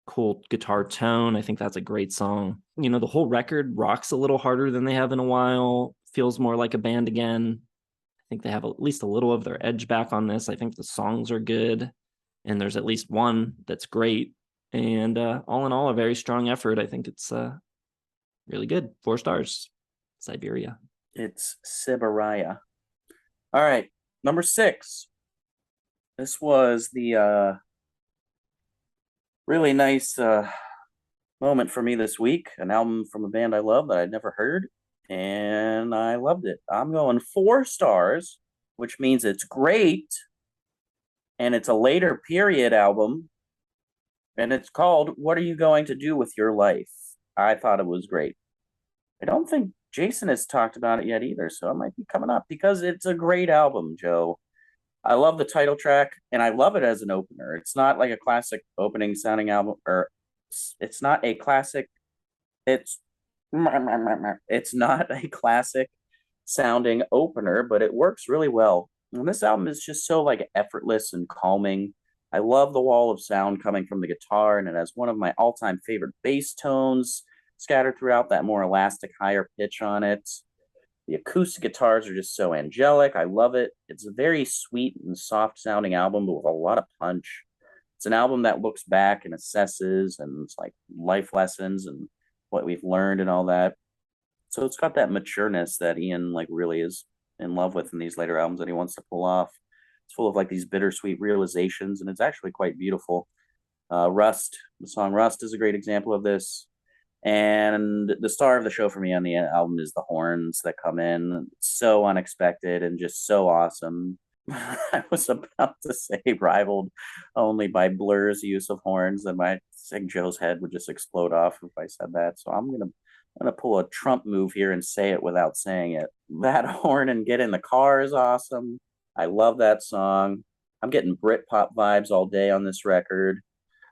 cool guitar tone. I think that's a great song. The whole record rocks a little harder than they have in a while, feels more like a band again. I think they have at least a little of their edge back on this. I think the songs are good, and there's at least one that's great. And all in all, a very strong effort. I think it's really good. 4 stars. Siberia. It's Siberia. All right, number 6. This was the really nice moment for me this week. An album from a band I love that I'd never heard, and I loved it. I'm going 4 stars, which means it's great, and it's a later period album, and it's called What Are You Going to Do With Your Life? I thought it was great. I don't think Jason has talked about it yet either, so it might be coming up because it's a great album, Joe. I love the title track, and I love it as an opener. It's not like a classic opening sounding album, or it's not a classic. It's not a classic sounding opener, but it works really well. And this album is just so like effortless and calming. I love the wall of sound coming from the guitar, and it has one of my all-time favorite bass tones scattered throughout, that more elastic, higher pitch on it. The acoustic guitars are just so angelic. I love it. It's a very sweet and soft sounding album, but with a lot of punch. It's an album that looks back and assesses, and it's like life lessons and what we've learned and all that. So it's got that matureness that Ian like really is in love with in these later albums that he wants to pull off. It's full of like these bittersweet realizations, and it's actually quite beautiful. Rust, the song Rust is a great example of this. And the star of the show for me on the album is the horns that come in. So unexpected and just so awesome. I was about to say rivaled only by Blur's use of horns, and I think Joe's head would just explode off if I said that. So I'm gonna pull a Trump move here and say it without saying it. That horn and Get in the Car is awesome. I love that song. I'm getting Britpop vibes all day on this record.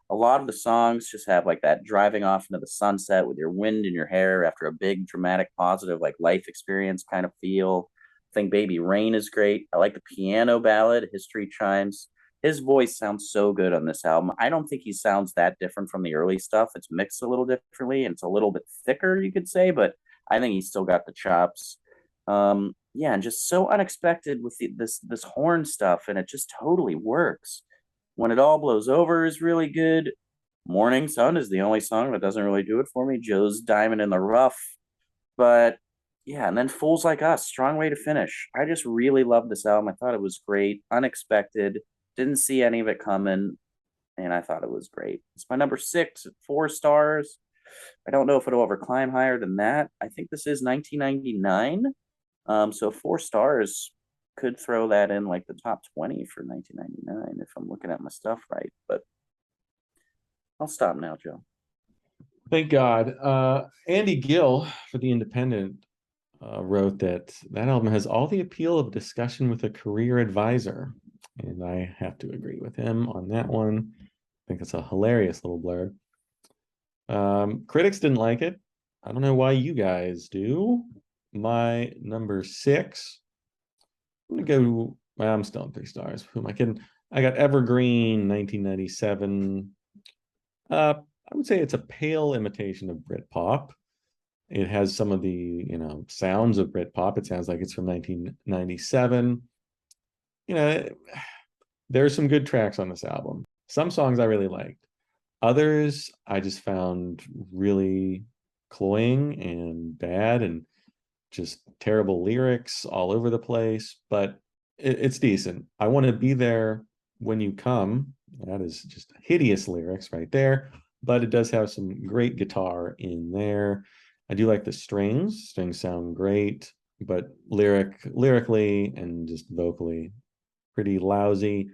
A lot of the songs just have like that driving off into the sunset with your wind in your hair after a big dramatic positive like life experience kind of feel. I think Baby Rain is great. I like the piano ballad, History Chimes. His voice sounds so good on this album. I don't think he sounds that different from the early stuff. It's mixed a little differently, and it's a little bit thicker, you could say, but I think he's still got the chops. yeah, and just so unexpected with this horn stuff, and it just totally works. When It All Blows Over is really good. Morning Sun is the only song that doesn't really do it for me. Joe's Diamond in the Rough. But yeah, and then Fools Like Us, strong way to finish. I just really love this album. I thought it was great, unexpected, didn't see any of it coming, and I thought it was great. It's my number 6 at 4 stars. I don't know if it'll ever climb higher than that. I think this is 1999. So 4 stars could throw that in like the top 20 for 1999 if I'm looking at my stuff right. But I'll stop now, Joe. Thank God. Andy Gill for The Independent wrote that album has all the appeal of discussion with a career advisor. And I have to agree with him on that one. I think it's a hilarious little blurb. Critics didn't like it. I don't know why you guys do. My number 6. I'm gonna go. Well, I'm still on 3 stars. Who am I kidding? I got Evergreen, 1997. I would say it's a pale imitation of Britpop. It has some of the, sounds of Britpop. It sounds like it's from 1997. There's some good tracks on this album. Some songs I really liked. Others I just found really cloying and bad and just terrible lyrics all over the place, but it's decent. I Want to Be There When You Come. That is just hideous lyrics right there, but it does have some great guitar in there. I do like the strings. Strings sound great, but lyrically and just vocally pretty lousy.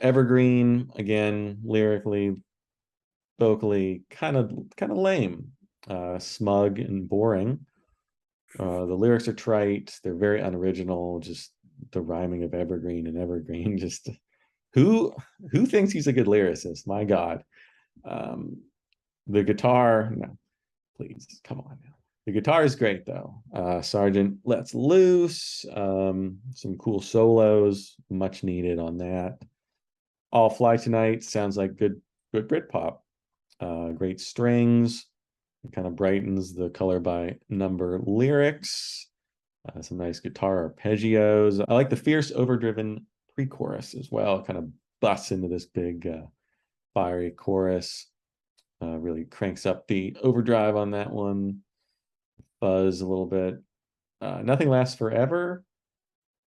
Evergreen, again, lyrically, vocally kind of lame, smug and boring. The lyrics are trite. They're very unoriginal. Just the rhyming of evergreen and evergreen. Just who thinks he's a good lyricist? My God. The guitar, no, please, come on now. The guitar is great though. Sergeant lets loose. Some cool solos, much needed on that. All Fly Tonight sounds like good Britpop. Great strings. It kind of brightens the Color by Number lyrics. Some nice guitar arpeggios. I like the fierce, overdriven pre-chorus as well. It kind of busts into this big, fiery chorus. Really cranks up the overdrive on that one. Fuzz a little bit. Nothing Lasts Forever.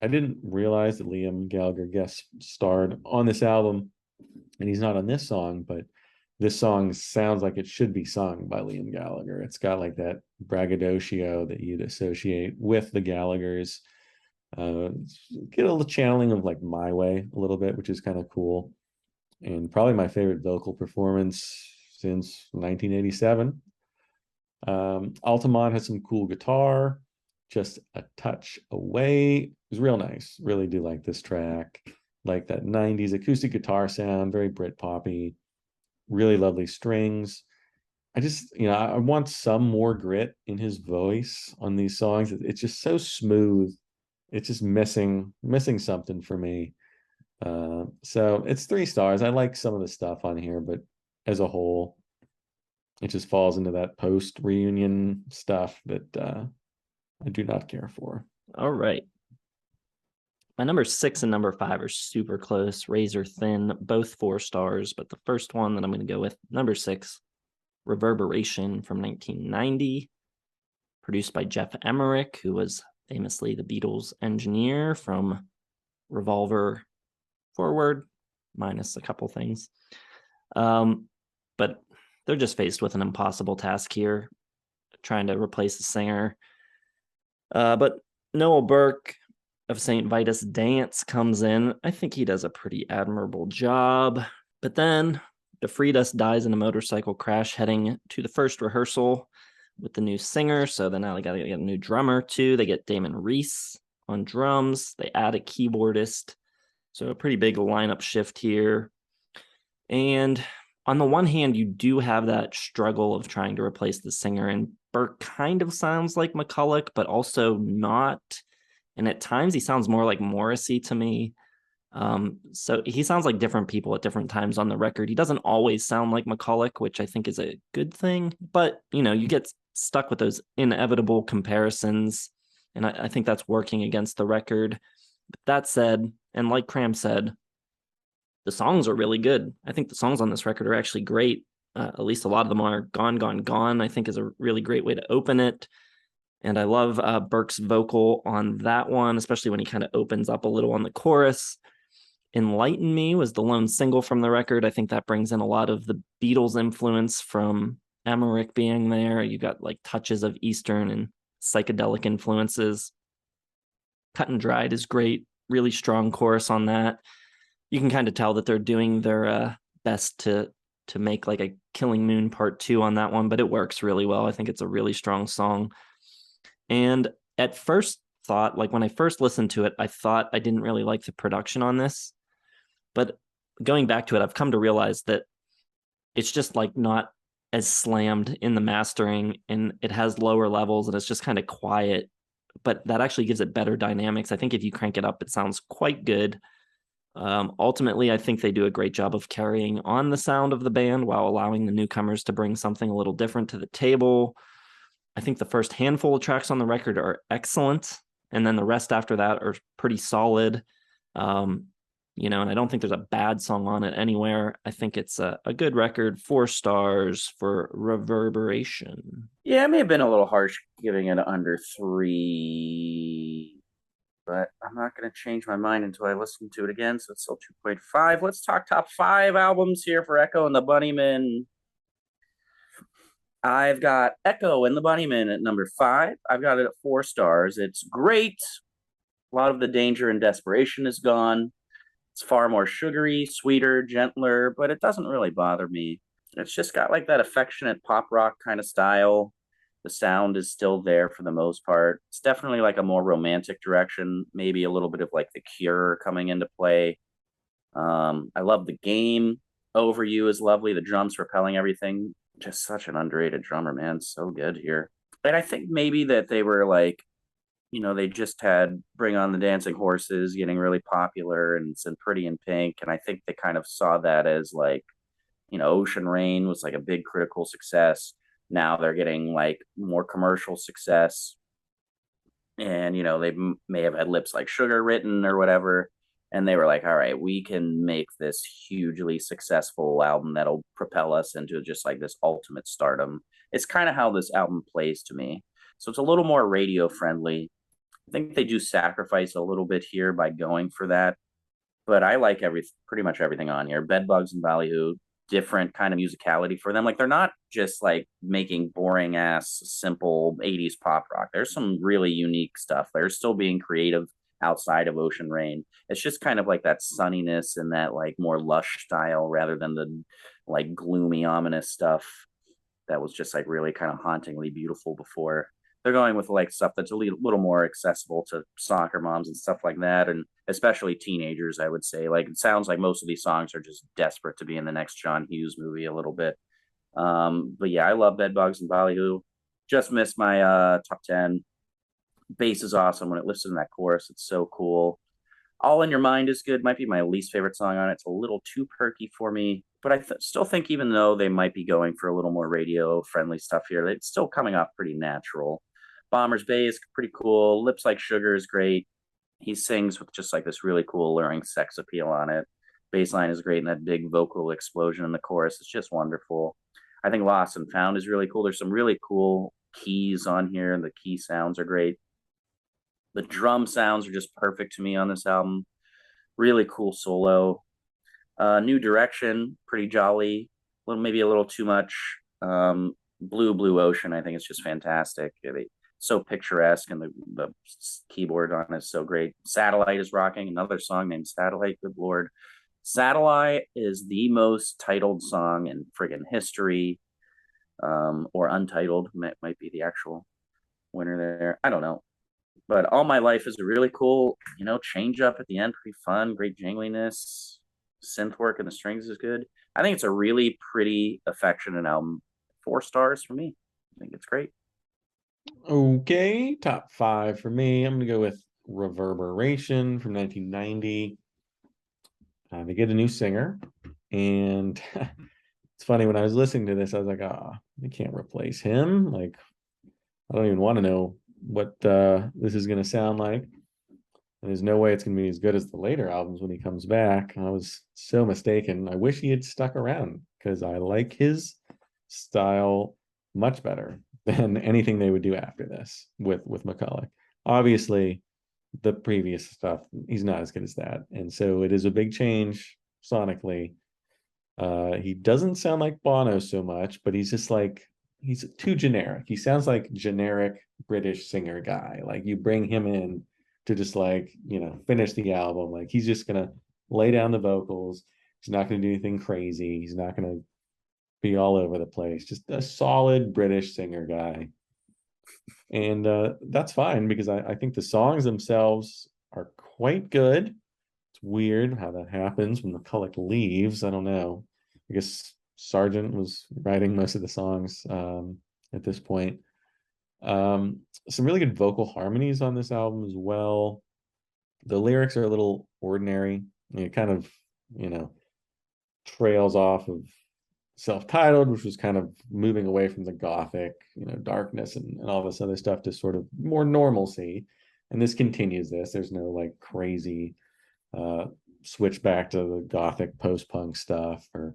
I didn't realize that Liam Gallagher guest starred on this album, and he's not on this song, but this song sounds like it should be sung by Liam Gallagher. It's got like that braggadocio that you'd associate with the Gallaghers. Get a little channeling of like My Way a little bit, which is kind of cool. And probably my favorite vocal performance since 1987. Altamont has some cool guitar, just a touch away. It was real nice. Really do like this track. Like that 90s acoustic guitar sound, very Britpoppy. Really lovely strings. I just, I want some more grit in his voice on these songs. It's just so smooth. It's just missing something for me. So it's 3 stars. I like some of the stuff on here, but as a whole, it just falls into that post reunion stuff that I do not care for. All right. My number 6 and number 5 are super close, razor thin, both 4 stars. But the first one that I'm going to go with, number 6, Reverberation from 1990, produced by Jeff Emmerich, who was famously the Beatles engineer from Revolver forward, minus a couple things. But they're just faced with an impossible task here, trying to replace the singer. But Noel Burke of St. Vitus Dance comes in. I think he does a pretty admirable job. But then the Freitas dies in a motorcycle crash heading to the first rehearsal with the new singer. So then now they got to get a new drummer too. They get Damon Reese on drums. They add a keyboardist. So a pretty big lineup shift here. And on the one hand, you do have that struggle of trying to replace the singer. And Burke kind of sounds like McCulloch, but also not. And at times he sounds more like Morrissey to me. So he sounds like different people at different times on the record. He doesn't always sound like McCulloch, which I think is a good thing. But, you get stuck with those inevitable comparisons. And I think that's working against the record. But that said, and like Cram said, the songs are really good. I think the songs on this record are actually great. At least a lot of them are. Gone, Gone, Gone, I think is a really great way to open it. And I love Burke's vocal on that one, especially when he kind of opens up a little on the chorus. Enlighten Me was the lone single from the record. I think that brings in a lot of the Beatles influence from Emmerich being there. You got like touches of Eastern and psychedelic influences. Cut and Dried is great. Really strong chorus on that. You can kind of tell that they're doing their best to make like a Killing Moon Part 2 on that one, but it works really well. I think it's a really strong song. And at first thought, like when I first listened to it, I thought I didn't really like the production on this. But going back to it, I've come to realize that it's just like not as slammed in the mastering, and it has lower levels and it's just kind of quiet, but that actually gives it better dynamics. I think if you crank it up, it sounds quite good. Ultimately, I think they do a great job of carrying on the sound of the band while allowing the newcomers to bring something a little different to the table. I think the first handful of tracks on the record are excellent, and then the rest after that are pretty solid. And I don't think there's a bad song on it anywhere. I think it's a good record. 4 stars for Reverberation. Yeah, I may have been a little harsh giving it under 3, but I'm not going to change my mind until I listen to it again, so it's still 2.5. Let's talk top 5 albums here for Echo and the Bunnymen. I've got Echo and the Bunnymen at number 5. I've got it at 4 stars. It's great. A lot of the danger and desperation is gone. It's far more sugary, sweeter, gentler, but it doesn't really bother me. It's just got like that affectionate pop rock kind of style. The sound is still there for the most part. It's definitely like a more romantic direction, maybe a little bit of like The Cure coming into play. I love the game. Over You is lovely. The drums repelling everything. Just such an underrated drummer, man. So good here. And I think maybe that they were like, they just had Bring on the Dancing Horses getting really popular and some Pretty in Pink. And I think they kind of saw that as like, Ocean Rain was like a big critical success. Now they're getting like more commercial success. And, they may have had Lips Like Sugar written or whatever. And they were like, all right, we can make this hugely successful album that'll propel us into just like this ultimate stardom. It's kind of how this album plays to me. So it's a little more radio friendly. I think they do sacrifice a little bit here by going for that. But I like pretty much everything on here. Bedbugs and Ballyhoo, different kind of musicality for them. Like they're not just like making boring ass, simple 80s pop rock. There's some really unique stuff. They're still being creative outside of Ocean Rain. It's just kind of like that sunniness and that like more lush style rather than the like gloomy, ominous stuff that was just like really kind of hauntingly beautiful before. They're going with like stuff that's a little more accessible to soccer moms and stuff like that, and especially teenagers, I would say. Like it sounds like most of these songs are just desperate to be in the next John Hughes movie a little bit. But yeah, I love Bedbugs and Ballyhoo. Just missed my top 10. Bass is awesome when it lifts in that chorus. It's so cool. All in Your Mind is good. Might be my least favorite song on it. It's a little too perky for me, but I still think even though they might be going for a little more radio friendly stuff here, it's still coming off pretty natural. Bomber's Bay is pretty cool. Lips Like Sugar is great. He sings with just like this really cool alluring sex appeal on it. Bassline is great, and that big vocal explosion in the chorus is just wonderful. I think Lost and Found is really cool. There's some really cool keys on here, and the key sounds are great. The drum sounds are just perfect to me on this album. Really cool solo. New Direction, pretty jolly. Maybe a little too much. Blue Ocean, I think it's just fantastic. So picturesque, and the keyboard on it is so great. Satellite is rocking. Another song named Satellite. Good Lord. Satellite is the most titled song in friggin' history. Or untitled might be the actual winner there. I don't know. But All My Life is a really cool, change up at the end. Pretty fun, great jangliness. Synth work and the strings is good. I think it's a really pretty, affectionate album. 4 stars for me. I think it's great. Okay, top 5 for me. I'm going to go with Reverberation from 1990. They get a new singer. And it's funny, when I was listening to this, I was like, they can't replace him. Like, I don't even want to know what this is going to sound like. And there's no way it's going to be as good as the later albums when he comes back. I was so mistaken. I wish he had stuck around because I like his style much better than anything they would do after this with McCulloch. Obviously, the previous stuff, he's not as good as that. And so it is a big change sonically. He doesn't sound like Bono so much, but he's just like, he's too generic. He sounds like generic British singer guy. Like you bring him in to just like, finish the album. Like he's just gonna lay down the vocals. He's not gonna do anything crazy. He's not gonna be all over the place. Just a solid British singer guy. And that's fine because I think the songs themselves are quite good. It's weird how that happens when McCulloch leaves. I don't know. I guess Sergeant was writing most of the songs at this point. Some really good vocal harmonies on this album as well. The lyrics are a little ordinary. It kind of, trails off of self-titled, which was kind of moving away from the gothic, darkness and all this other stuff to sort of more normalcy. And this continues this. There's no like crazy switch back to the gothic post-punk stuff or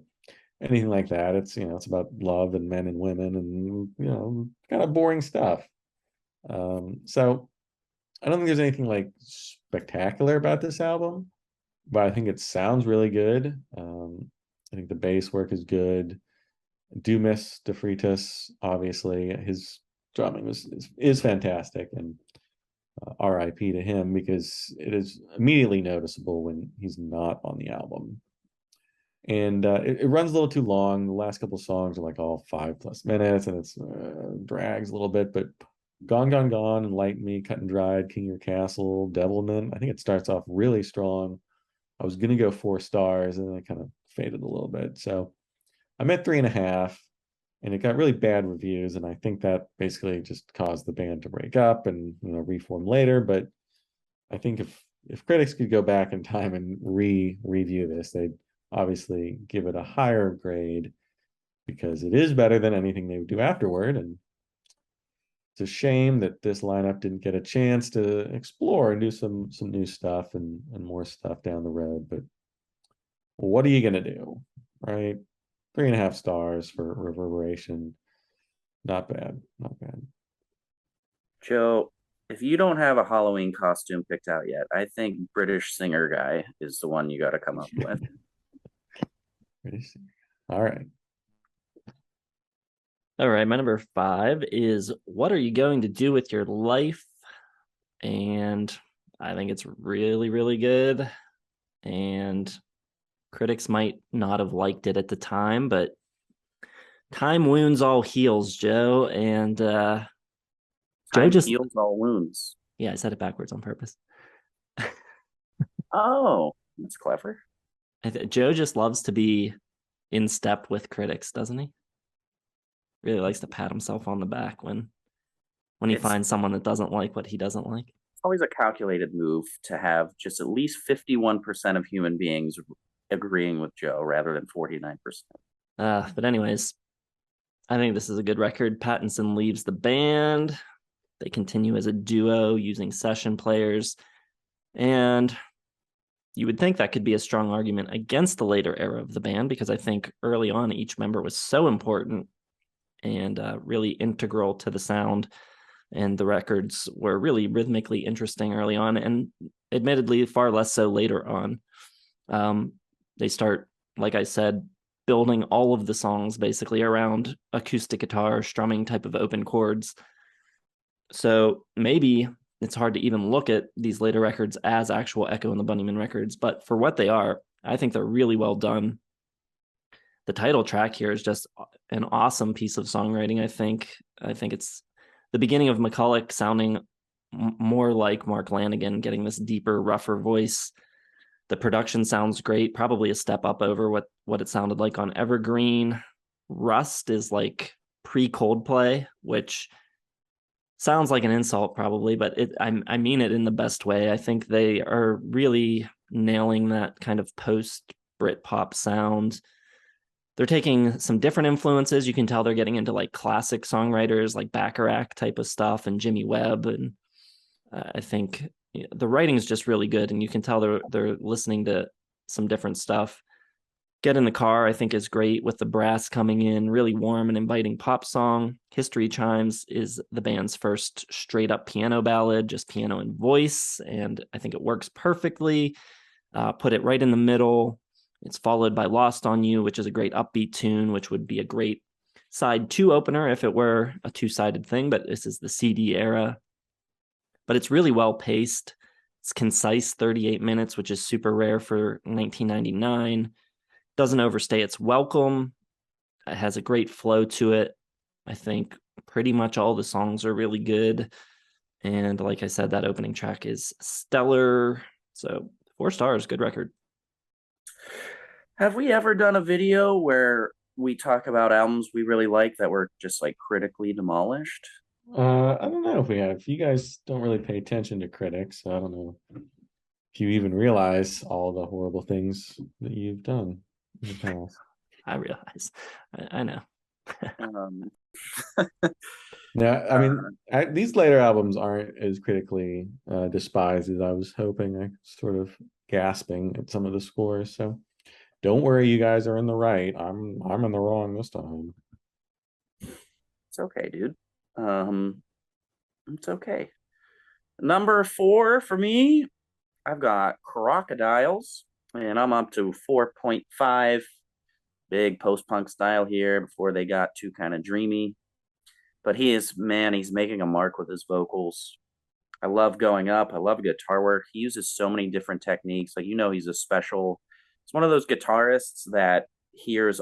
anything like that. It's it's about love and men and women and kind of boring stuff. So I don't think there's anything like spectacular about this album, but I think it sounds really good. I think the bass work is good. I do miss De Freitas, obviously. His drumming is fantastic, and RIP to him because it is immediately noticeable when he's not on the album. And it runs a little too long. The last couple songs are like all 5+ minutes, and it's drags a little bit. But Gone, Gone, Gone, Enlighten Me, Cut and Dried, King Your Castle, Devilman, I think it starts off really strong. I was gonna go 4 stars, and then it kind of faded a little bit. So I'm at 3.5, and it got really bad reviews, and I think that basically just caused the band to break up and reform later. But I think if critics could go back in time and review this, they'd obviously give it a higher grade because it is better than anything they would do afterward. And it's a shame that this lineup didn't get a chance to explore and do some new stuff and more stuff down the road. But what are you gonna do, right? 3.5 stars for Reverberation. Not bad, not bad. Joe, if you don't have a Halloween costume picked out yet, I think British singer guy is the one you got to come up with. British singer. All right. All right, my number 5 is What Are You Going to Do with Your Life? And I think it's really, really good. And critics might not have liked it at the time, but time wounds all heals, Joe. And Time Joe just heals all wounds. Yeah, I said it backwards on purpose. Oh, that's clever. Joe just loves to be in step with critics, doesn't he? Really likes to pat himself on the back when he finds someone that doesn't like what he doesn't like. It's always a calculated move to have just at least 51% of human beings agreeing with Joe rather than 49%. But anyways, I think this is a good record. Pattinson leaves the band. They continue as a duo using session players. And you would think that could be a strong argument against the later era of the band, because I think early on each member was so important and really integral to the sound. And the records were really rhythmically interesting early on, and admittedly far less so later on. They start, like I said, building all of the songs basically around acoustic guitar, strumming type of open chords. So maybe it's hard to even look at these later records as actual Echo and the Bunnymen records, but for what they are, I think they're really well done. The title track here is just an awesome piece of songwriting. I think it's the beginning of McCulloch sounding more like Mark Lanigan, getting this deeper, rougher voice. The production sounds great, probably a step up over what it sounded like on Evergreen. Rust is like pre-Coldplay, which sounds like an insult probably, but I mean it in the best way. I think they are really nailing that kind of post Britpop sound. they're taking some different influences. You can tell they're getting into like classic songwriters like Bacharach type of stuff and Jimmy Webb. And I think the writing is just really good. And you can tell they're listening to some different stuff. Get in the Car, I think, is great with the brass coming in, really warm and inviting pop song. History Chimes is the band's first straight up piano ballad, just piano and voice. And I think it works perfectly. Put it right in the middle. It's followed by Lost on You, which is a great upbeat tune, which would be a great side 2 opener if it were a 2-sided thing, but this is the CD era. But it's really well paced. It's concise, 38 minutes, which is super rare for 1999. Doesn't overstay its welcome. It has a great flow to it. I think pretty much all the songs are really good. And like I said, that opening track is stellar. So 4 stars, good record. Have we ever done a video where we talk about albums we really like that were just like critically demolished? I don't know if we have. You guys don't really pay attention to critics, so I don't know if you even realize all the horrible things that you've done in the past. I realize. I know. Yeah, I mean, these later albums aren't as critically despised as I was hoping. I sort of gasping at some of the scores. So don't worry, you guys are in the right. I'm in the wrong this time. It's okay, dude. It's okay. Number 4 for me, I've got Crocodiles, and I'm up to 4.5. Big post-punk style here before they got too kind of dreamy. But he's making a mark with his vocals. I love Going Up. I love guitar work. He uses so many different techniques. Like, he's it's one of those guitarists that hears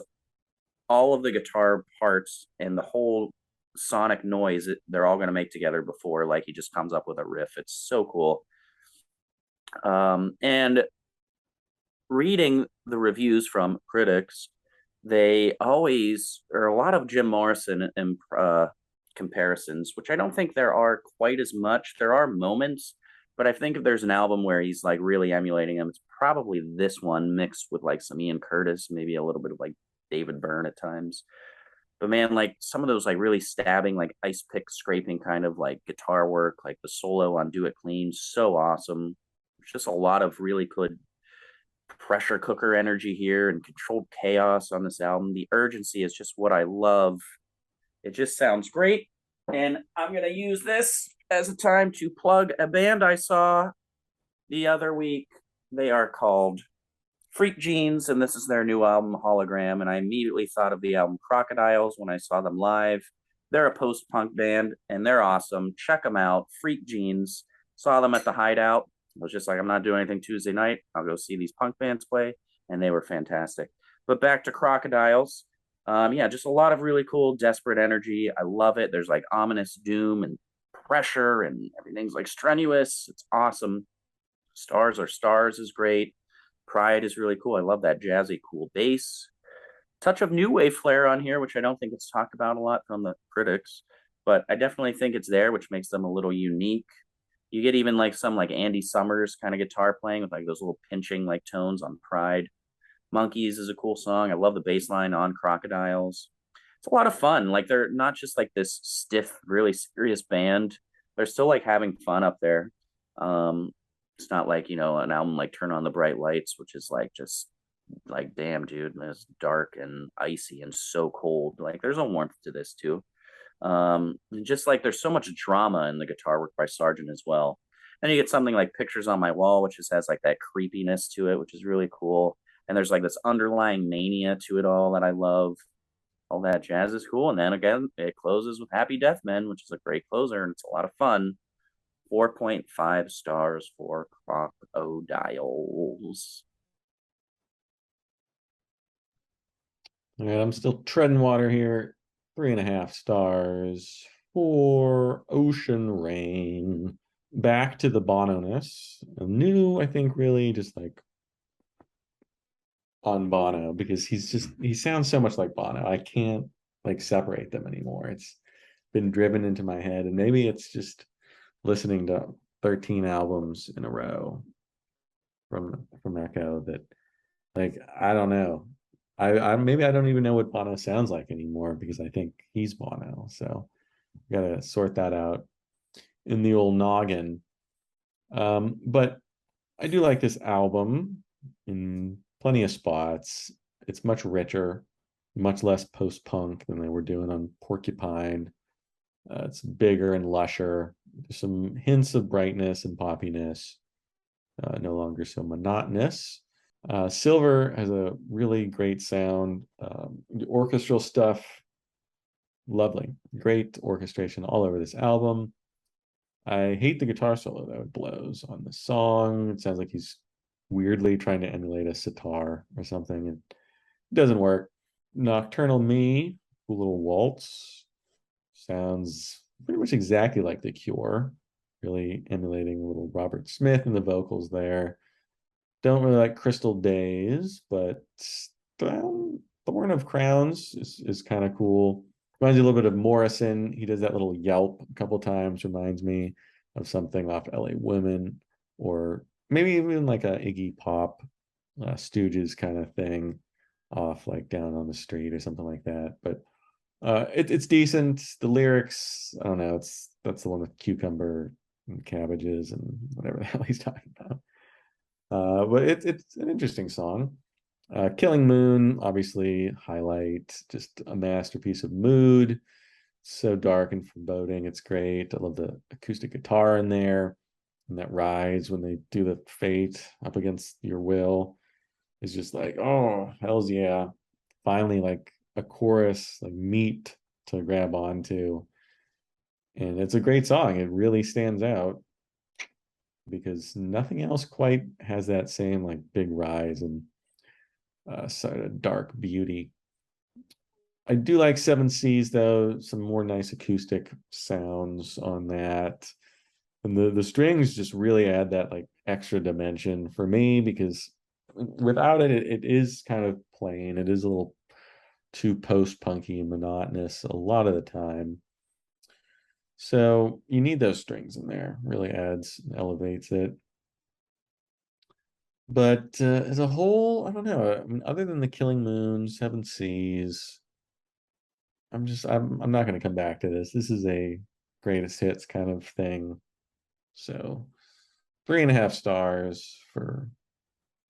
all of the guitar parts and the whole sonic noise they're all going to make together before, like, he just comes up with a riff. It's so cool. And reading the reviews from critics, they always are a lot of Jim Morrison and comparisons, which I don't think there are quite as much. There are moments, but I think if there's an album where he's like really emulating him, it's probably this one mixed with like some Ian Curtis, maybe a little bit of like David Byrne at times. But man, like some of those like really stabbing, like ice pick scraping kind of like guitar work, like the solo on Do It Clean, so awesome. There's just a lot of really good pressure cooker energy here and controlled chaos on this album. The urgency is just what I love. It just sounds great. And I'm going to use this as a time to plug a band I saw the other week. They are called Freak Jeans, and this is their new album, Hologram. And I immediately thought of the album Crocodiles when I saw them live. They're a post-punk band, and they're awesome. Check them out. Freak Jeans. Saw them at the Hideout. I was just like, I'm not doing anything Tuesday night. I'll go see these punk bands play. And they were fantastic. But back to Crocodiles. Just a lot of really cool, desperate energy. I love it. There's like ominous doom and pressure, and everything's like strenuous. It's awesome. Stars Are Stars is great. Pride is really cool. I love that jazzy, cool bass. Touch of new wave flair on here, which I don't think it's talked about a lot from the critics, but I definitely think it's there, which makes them a little unique. You get even like some like Andy Summers kind of guitar playing with like those little pinching like tones on Pride. Monkeys is a cool song. I love the bass line on Crocodiles. It's a lot of fun. Like, they're not just like this stiff, really serious band. They're still like having fun up there. It's not like, an album like Turn on the Bright Lights, which is like just like, damn, dude, it's dark and icy and so cold. Like, there's a warmth to this too. Just like there's so much drama in the guitar work by Sergeant as well. Then you get something like Pictures on My Wall, which just has like that creepiness to it, which is really cool. And there's like this underlying mania to it all that I love. All that jazz is cool. And then again, it closes with Happy Death Men, which is a great closer, and it's a lot of fun. 4.5 stars for Crocodiles. Yeah, I'm still treading water here. 3.5 stars for Ocean Rain. Back to the Bono-ness. New, I think, really just like on Bono, because he sounds so much like Bono. I can't like separate them anymore. It's been driven into my head, and maybe it's just listening to 13 albums in a row from Echo that, like, I don't know. I maybe I don't even know what Bono sounds like anymore because I think he's Bono. So gotta sort that out in the old noggin. But I do like this album in plenty of spots. It's much richer, much less post-punk than they were doing on Porcupine. It's bigger and lusher. There's some hints of brightness and poppiness, no longer so monotonous. Silver has a really great sound. The orchestral stuff, lovely. Great orchestration all over this album. I hate the guitar solo though. It blows on the song. It sounds like he's weirdly trying to emulate a sitar or something, and it doesn't work. Nocturnal Me, cool little waltz, sounds pretty much exactly like The Cure, really emulating a little Robert Smith in the vocals there. Don't really like Crystal Days, but Thorn of Crowns is kind of cool. Reminds you a little bit of Morrison. He does that little yelp a couple times, reminds me of something off LA Women, or maybe even like a Iggy Pop, Stooges kind of thing off like Down on the Street or something like that. But it's decent. The lyrics, I don't know, that's the one with cucumber and cabbages and whatever the hell he's talking about. But it's an interesting song. Killing Moon, obviously, highlight, just a masterpiece of mood. So dark and foreboding. It's great. I love the acoustic guitar in there. And that rise when they do the fate up against your will is just like, oh, hells yeah. Finally, like a chorus, like meat to grab onto. And it's a great song. It really stands out because nothing else quite has that same like big rise and sort of dark beauty. I do like Seven Seas though, some more nice acoustic sounds on that. And the strings just really add that like extra dimension for me because without it, it is kind of plain. It is a little too post-punky and monotonous a lot of the time. So you need those strings in there. Really adds, elevates it. But as a whole, I don't know. I mean, other than the Killing Moon, Seven Seas, I'm not going to come back to this. This is a greatest hits kind of thing. So 3.5 stars for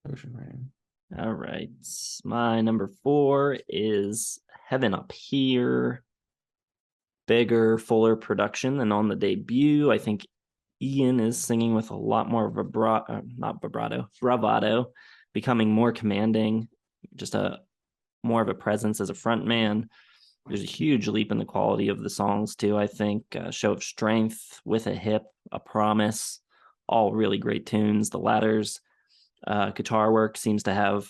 Ocean Rain. All right. My number 4 is Heaven Up Here. Bigger, fuller production than on the debut. I think Ian is singing with a lot more bravado, becoming more commanding, just a more of a presence as a front man. There's a huge leap in the quality of the songs too. I think Show of Strength, With a Hip, A Promise, all really great tunes. The latter's guitar work seems to have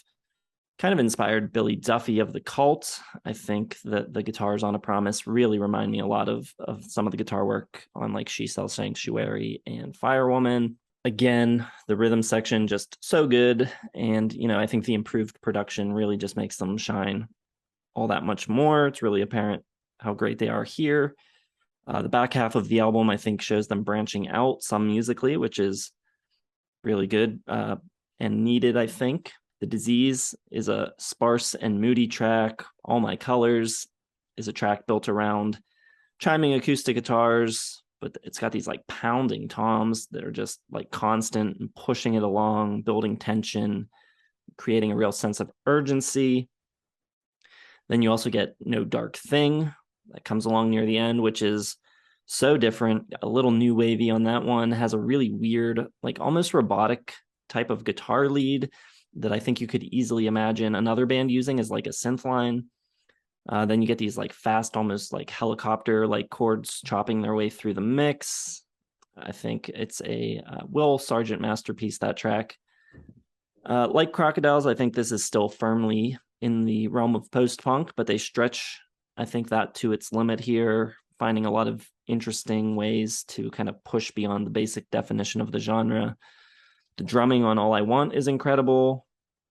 kind of inspired Billy Duffy of The Cult. I think that the guitars on A Promise really remind me a lot of some of the guitar work on like She Sells Sanctuary and Firewoman. Again, the rhythm section just so good. And, you know, I think the improved production really just makes them shine all that much more. It's really apparent how great they are here. The back half of the album, I think, shows them branching out some musically, which is really good and needed, I think. The Disease is a sparse and moody track. All My Colors is a track built around chiming acoustic guitars, but it's got these like pounding toms that are just like constant and pushing it along, building tension, creating a real sense of urgency. Then you also get No Dark Thing that comes along near the end, which is so different, a little new wavy on that one. Has a really weird, like almost robotic type of guitar lead that I think you could easily imagine another band using as like a synth line. Then you get these like fast, almost like helicopter like chords chopping their way through the mix. I think it's a Will Sergeant masterpiece, that track. Like Crocodiles, I think this is still firmly in the realm of post-punk, but they stretch, I think, that to its limit here, finding a lot of interesting ways to kind of push beyond the basic definition of the genre. The drumming on All I Want is incredible.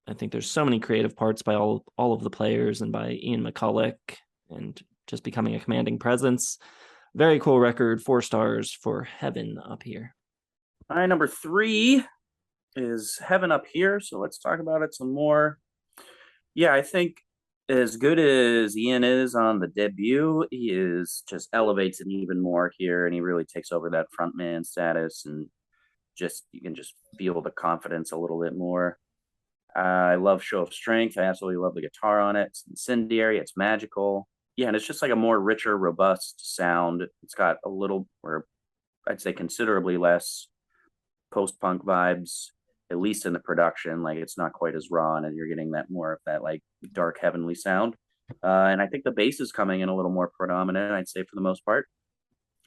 I think there's so many creative parts by all of the players and by Ian McCulloch, and just becoming a commanding presence. Very cool record. 4 stars for Heaven Up Here. My number 3 is Heaven Up Here. So let's talk about it some more. Yeah, I think as good as Ian is on the debut, he is just elevates it even more here, and he really takes over that frontman status, and just you can just feel the confidence a little bit more. I love Show of Strength. I absolutely love the guitar on it. It's incendiary. It's magical. Yeah, and it's just like a more richer, robust sound. It's got a little, or I'd say considerably less post-punk vibes, at least in the production. Like it's not quite as raw, and you're getting that more of that like dark, heavenly sound. And I think the bass is coming in a little more predominant, I'd say, for the most part.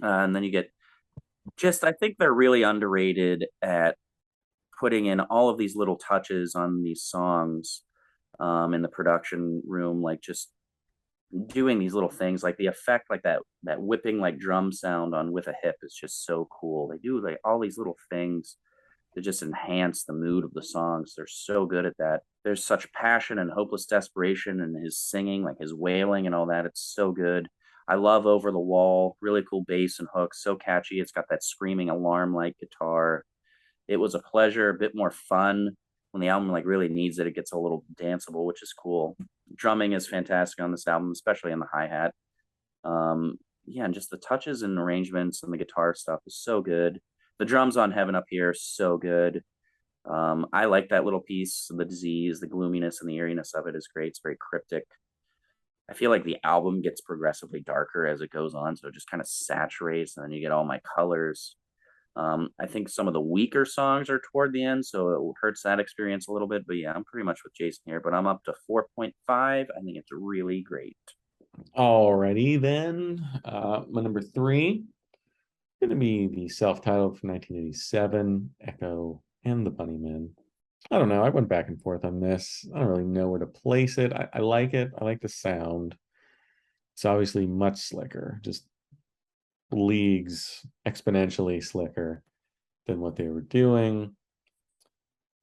And then you get just, I think they're really underrated at putting in all of these little touches on these songs in the production room, like just doing these little things, like the effect, like that whipping like drum sound on With a Hip is just so cool. They do like all these little things to just enhance the mood of the songs. They're so good at that. There's such passion and hopeless desperation in his singing, like his wailing and all that. It's so good. I love Over the Wall, really cool bass and hooks, so catchy. It's got that screaming alarm like guitar. It was a pleasure, a bit more fun. When the album like really needs it, it gets a little danceable, which is cool. Drumming is fantastic on this album, especially in the hi-hat. Yeah, and just the touches and arrangements and the guitar stuff is so good. The drums on Heaven Up Here, so good. I like that little piece, the disease, the gloominess and the eeriness of it is great. It's very cryptic. I feel like the album gets progressively darker as it goes on, so it just kind of saturates, and then you get all my colors. I think some of the weaker songs are toward the end, so it hurts that experience a little bit. But yeah, I'm pretty much with Jason here, but I'm up to 4.5. I think it's really great. Alrighty then. My number three going to be the self-titled from 1987, Echo and the Bunnymen. I don't know. I went back and forth on this. I don't really know where to place it. I like it. I like the sound. It's obviously much slicker, just leagues exponentially slicker than what they were doing.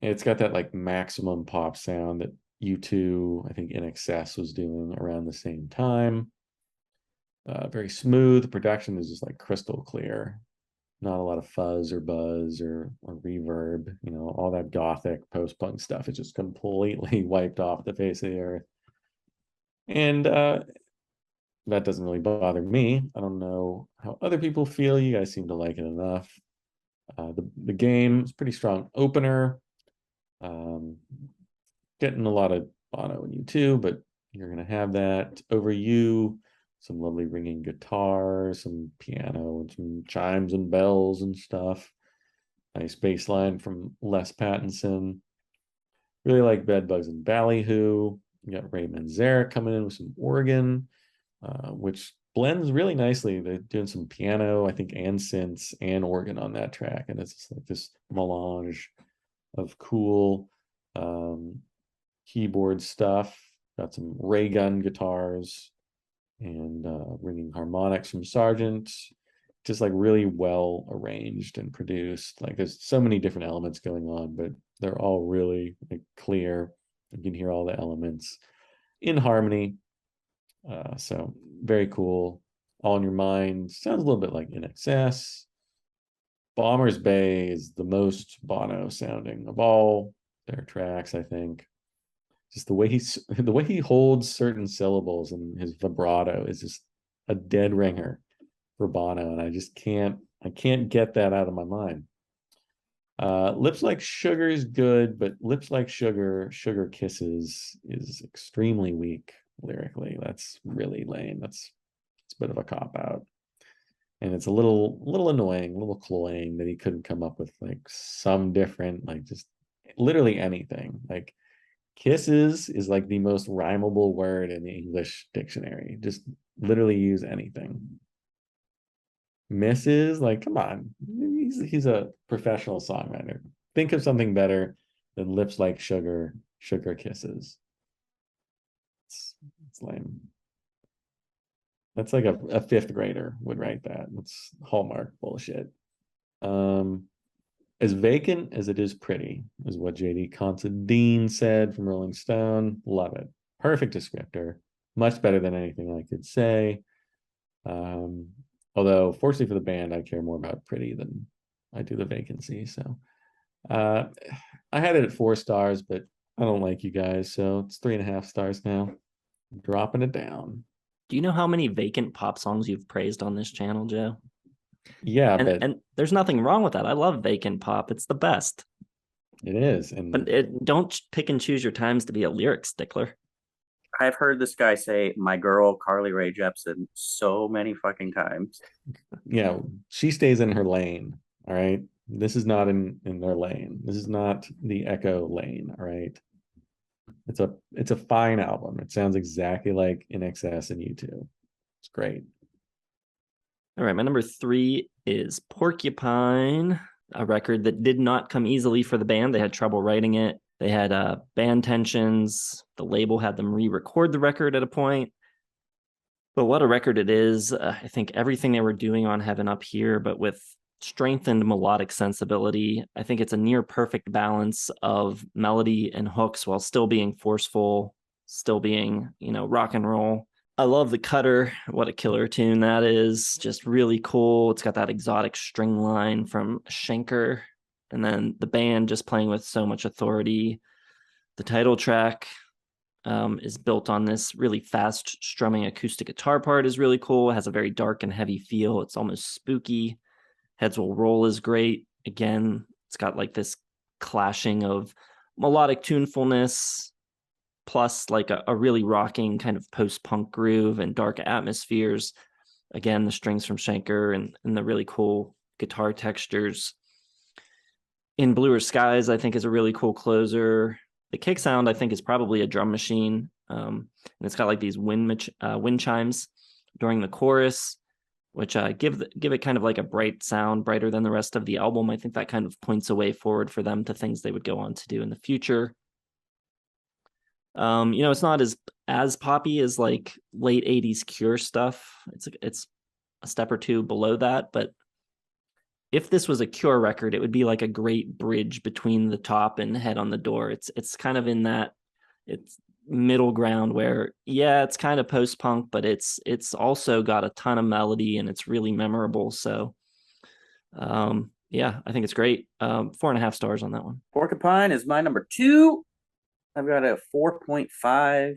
It's got that like maximum pop sound that U2, I think In Excess was doing around the same time. Very smooth. The production is just like crystal clear. Not a lot of fuzz or buzz or reverb. You know, all that gothic post-punk stuff is just completely wiped off the face of the earth. And that doesn't really bother me. I don't know how other people feel. You guys seem to like it enough. The game is pretty strong opener. Getting a lot of Bono and U2, but you're gonna have that over you. Some lovely ringing guitar, some piano, and some chimes and bells and stuff. Nice bass line from Les Pattinson. Really like Bedbugs and Ballyhoo. You got Ray Manzarek coming in with some organ, which blends really nicely. They're doing some piano, I think, and synths and organ on that track, and it's just like this melange of cool keyboard stuff. Got some ray gun guitars and ringing harmonics from Sergeant. Just like really well arranged and produced. Like there's so many different elements going on, but they're all really like clear. You can hear all the elements in harmony. So very cool. All in Your Mind sounds a little bit like In Excess. Bomber's Bay is the most Bono sounding of all their tracks, I think. Just the way he holds certain syllables and his vibrato is just a dead ringer for Bono, and I can't get that out of my mind. Lips Like Sugar is good, but Lips Like Sugar, Sugar Kisses is extremely weak lyrically. That's really lame. It's a bit of a cop out. And it's a little annoying, a little cloying that he couldn't come up with like some different, like just literally anything. Like kisses is like the most rhymable word in the English dictionary. Just literally use anything. Misses, like, come on. He's a professional songwriter. Think of something better than Lips Like Sugar, Sugar Kisses. It's lame. That's like a fifth grader would write that. It's Hallmark bullshit. As vacant as it is pretty is what JD Considine said from Rolling Stone. Love it. Perfect descriptor. Much better than anything I could say. Although, fortunately for the band, I care more about pretty than I do the vacancy. So I had it at 4 stars, but I don't like you guys. So it's 3.5 stars now. Dropping it down. Do you know how many vacant pop songs you've praised on this channel, Joe? Yeah, but And there's nothing wrong with that. I love vacant pop. It's the best. it is. And But don't pick and choose your times to be a lyric stickler. I've heard this guy say "my girl Carly Rae Jepsen" so many fucking times. yeah, she stays in her lane. All right. This is not in their lane. This is not the Echo lane. All right. It's a fine album. It sounds exactly like In Excess and U2. It's great. All right, my number 3 is Porcupine, a record that did not come easily for the band. They had trouble writing it. They had band tensions. The label had them re-record the record at a point. But what a record it is. I think everything they were doing on Heaven Up Here, but with strengthened melodic sensibility. I think it's a near perfect balance of melody and hooks while still being forceful, still being, rock and roll. I love the Cutter. What a killer tune that is. Just really cool. It's got that exotic string line from Schenker. And then the band just playing with so much authority. The title track is built on this really fast strumming acoustic guitar part is really cool. It has a very dark and heavy feel. It's almost spooky. Heads Will Roll is great. Again, it's got like this clashing of melodic tunefulness plus like a really rocking kind of post-punk groove and dark atmospheres. Again, the strings from Schenker and the really cool guitar textures. In Bluer Skies, I think, is a really cool closer. The kick sound, I think, is probably a drum machine. And it's got like these wind chimes during the chorus, which give it kind of like a bright sound, brighter than the rest of the album. I think that kind of points a way forward for them to things they would go on to do in the future. It's not as poppy as like late 80s Cure stuff. It's a step or two below that, but if this was a Cure record, it would be like a great bridge between the top and Head on the Door. It's kind of in that it's middle ground where, yeah, it's kind of post-punk, but it's also got a ton of melody and it's really memorable. So yeah, I think it's great. 4.5 stars on that one. Porcupine is my number 2. I've got a 4.5.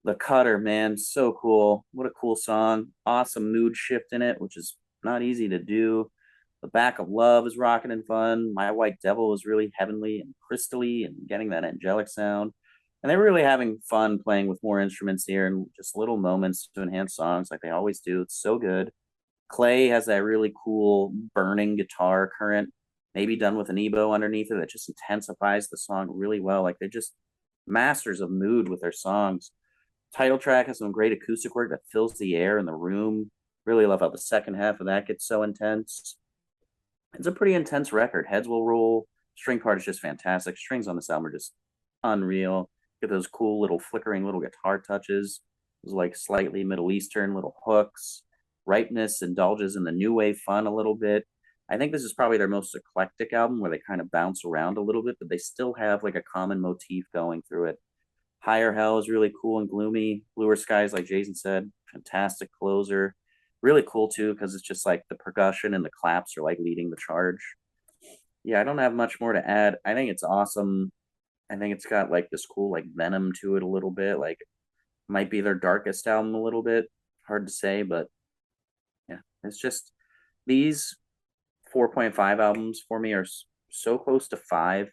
The Cutter, man, so cool. What a cool song. Awesome mood shift in it, which is not easy to do. The Back of Love is rocking and fun. My White Devil is really heavenly and crystally and getting that angelic sound. And they're really having fun playing with more instruments here and just little moments to enhance songs like they always do. It's so good. Clay has that really cool burning guitar current, maybe done with an EBow underneath it that just intensifies the song really well. Like they're just masters of mood with their songs. Title track has some great acoustic work that fills the air in the room. Really love how the second half of that gets so intense. It's a pretty intense record. Heads Will Roll. String part is just fantastic. Strings on this album are just unreal. Get those cool little flickering little guitar touches. Those like slightly Middle Eastern little hooks. Ripeness indulges in the new wave fun a little bit. I think this is probably their most eclectic album where they kind of bounce around a little bit, but they still have like a common motif going through it. Higher Hell is really cool and gloomy. Bluer Skies, like Jason said, fantastic closer. Really cool too, because it's just like the percussion and the claps are like leading the charge. Yeah, I don't have much more to add. I think it's awesome. I think it's got like this cool like venom to it a little bit. Like might be their darkest album a little bit. Hard to say, but yeah, it's just these 4.5 albums for me are so close to 5.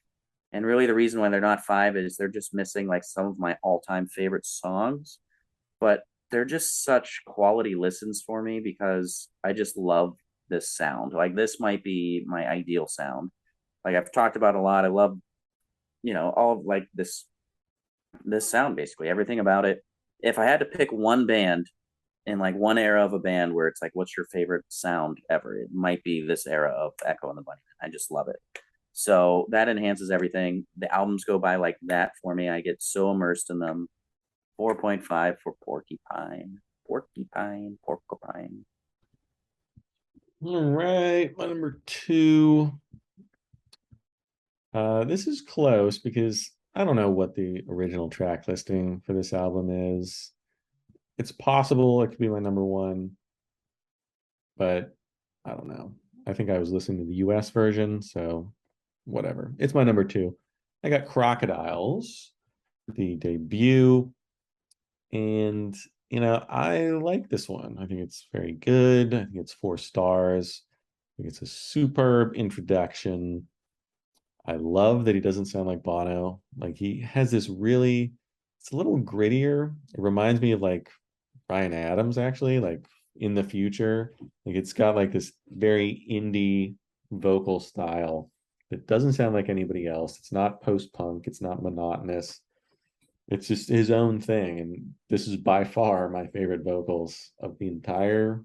And really the reason why they're not 5 is they're just missing like some of my all-time favorite songs. But they're just such quality listens for me because I just love this sound. Like this might be my ideal sound. Like I've talked about a lot. I love, all of like this sound, basically everything about it. If I had to pick one band in like one era of a band where it's like, what's your favorite sound ever? It might be this era of Echo and the Bunnymen. I just love it. So that enhances everything. The albums go by like that for me. I get so immersed in them. 4.5 for Porcupine. Porcupine. All right, my number 2. This is close because I don't know what the original track listing for this album is. It's possible it could be my number 1, but I don't know. I think I was listening to the US version, so whatever. It's my number 2. I got Crocodiles, the debut. And I like this one. I think it's very good. I think it's 4 stars. I think it's a superb introduction. I love that he doesn't sound like Bono. Like he has this really, it's a little grittier. It reminds me of like Bryan Adams, actually, like in the future. Like it's got like this very indie vocal style that doesn't sound like anybody else. It's not post-punk, it's not monotonous. It's just his own thing. And this is by far my favorite vocals of the entire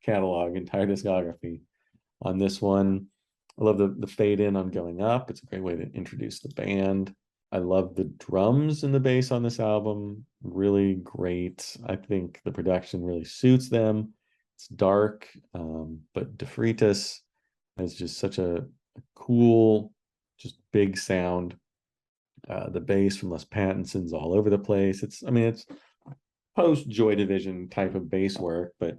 catalog, entire discography. On this one, I love the fade in on Going Up. It's a great way to introduce the band. I love the drums and the bass on this album. Really great. I think the production really suits them. It's dark, but Freitas has just such a cool, just big sound. The bass from Les Pattinson's all over the place. It's post Joy Division type of bass work, but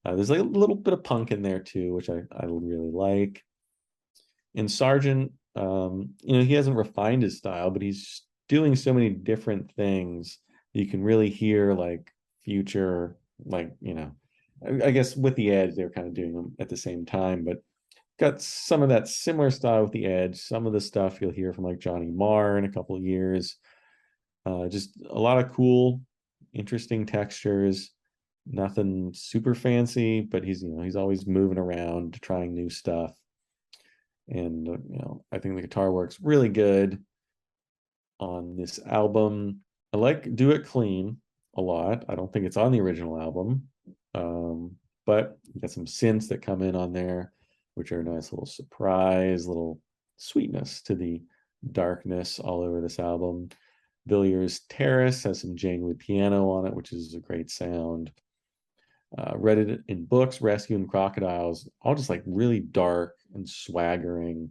there's like a little bit of punk in there too, which I really like. And Sergeant, he hasn't refined his style, but he's doing so many different things. You can really hear like future, like, I guess with the Edge, they're kind of doing them at the same time, but got some of that similar style with the Edge. Some of the stuff you'll hear from like Johnny Marr in a couple of years. Just a lot of cool, interesting textures. Nothing super fancy, but he's always moving around, trying new stuff. And I think the guitar works really good on this album. I like Do It Clean a lot. I don't think it's on the original album, but you got some synths that come in on there, which are a nice little surprise, little sweetness to the darkness all over this album. Villiers Terrace has some jangly piano on it, which is a great sound. Read it in books, Rescue and Crocodiles, all just like really dark and swaggering.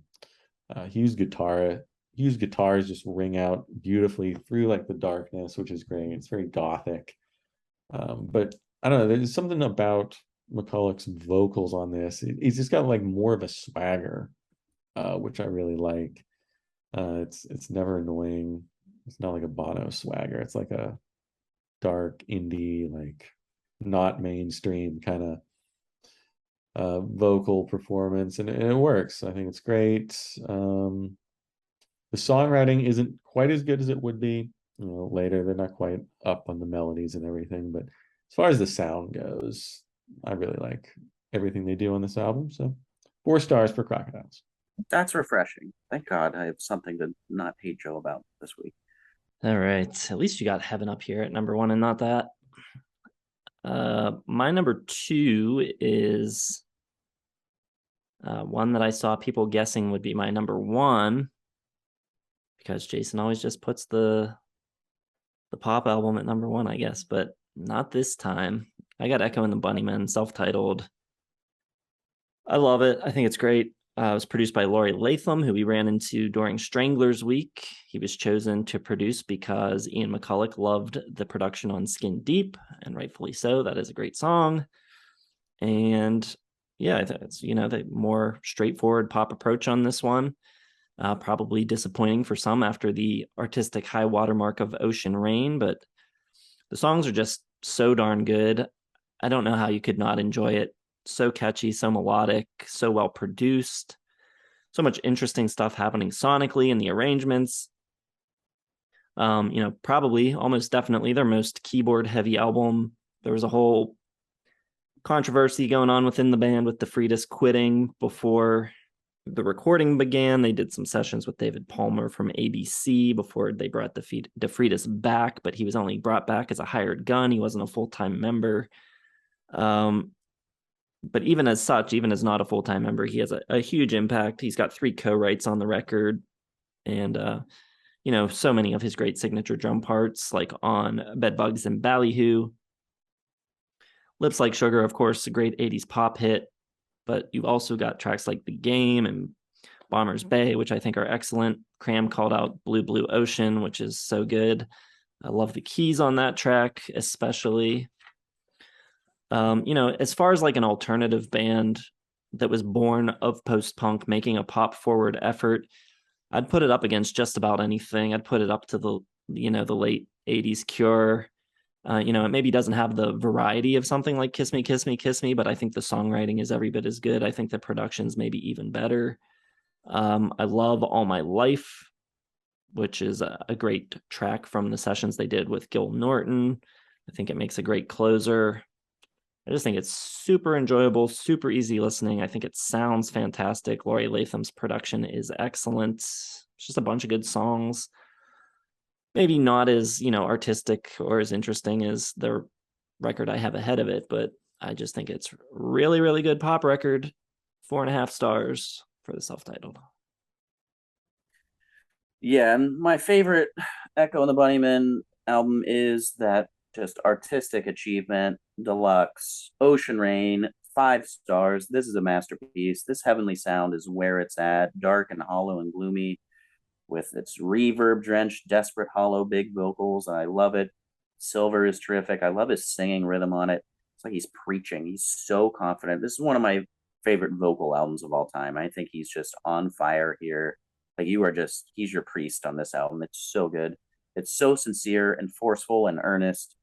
Hugh's guitars just ring out beautifully through like the darkness, which is great. It's very gothic. But I don't know, there's something about McCulloch's vocals on this. He's just got like more of a swagger, which I really like. It's never annoying. It's not like a Bono swagger. It's like a dark indie, like not mainstream kind of vocal performance, and it works. I think it's great. The songwriting isn't quite as good as it would be later. They're not quite up on the melodies and everything, but as far as the sound goes, I really like everything they do on this album. So 4 stars for Crocodiles. That's refreshing. Thank God I have something to not hate Joe about this week. All right, at least you got Heaven Up Here at number 1 and not that. My number 2 is one that I saw people guessing would be my number 1, because Jason always just puts the pop album at number 1, I guess, but not this time. I got Echo and the Bunnymen, self-titled. I love it. I think it's great. It was produced by Laurie Latham, who we ran into during Stranglers Week. He was chosen to produce because Ian McCulloch loved the production on Skin Deep, and rightfully so. That is a great song. And yeah, I think it's, the more straightforward pop approach on this one. Probably disappointing for some after the artistic high watermark of Ocean Rain, but the songs are just so darn good. I don't know how you could not enjoy it. So catchy, so melodic, so well produced, so much interesting stuff happening sonically in the arrangements. Probably, almost definitely their most keyboard heavy album. There was a whole controversy going on within the band with the Freitas quitting before the recording began. They did some sessions with David Palmer from ABC before they brought the Freitas back, but he was only brought back as a hired gun. He wasn't a full-time member. But even as such, even as not a full-time member, he has a huge impact. He's got 3 co-writes on the record, and so many of his great signature drum parts, like on Bedbugs and Ballyhoo. Lips Like Sugar, of course, a great 80s pop hit, but you've also got tracks like The Game and Bomber's Bay, which I think are excellent. Cram called out Blue Blue Ocean, which is so good. I love the keys on that track, especially. As far as like an alternative band that was born of post-punk making a pop forward effort, I'd put it up against just about anything. I'd put it up to the late 80s Cure, It maybe doesn't have the variety of something like Kiss Me, Kiss Me, Kiss Me, but I think the songwriting is every bit as good. I think the production's maybe even better. I love All My Life, which is a great track from the sessions they did with Gil Norton. I think it makes a great closer. I just think it's super enjoyable, super easy listening. I think it sounds fantastic. Laurie Latham's production is excellent. It's just a bunch of good songs. Maybe not as, artistic or as interesting as the record I have ahead of it, but I just think it's really, really good pop record. 4.5 stars for the self-titled. Yeah, and my favorite Echo and the Bunnymen album is that just artistic achievement, deluxe, Ocean Rain, 5 stars. This is a masterpiece. This heavenly sound is where it's at, dark and hollow and gloomy, with its reverb drenched, desperate, hollow, big vocals. And I love it. Silver is terrific. I love his singing rhythm on it. It's like he's preaching. He's so confident. This is one of my favorite vocal albums of all time. I think he's just on fire here. Like he's your priest on this album. It's so good. It's so sincere and forceful and earnest.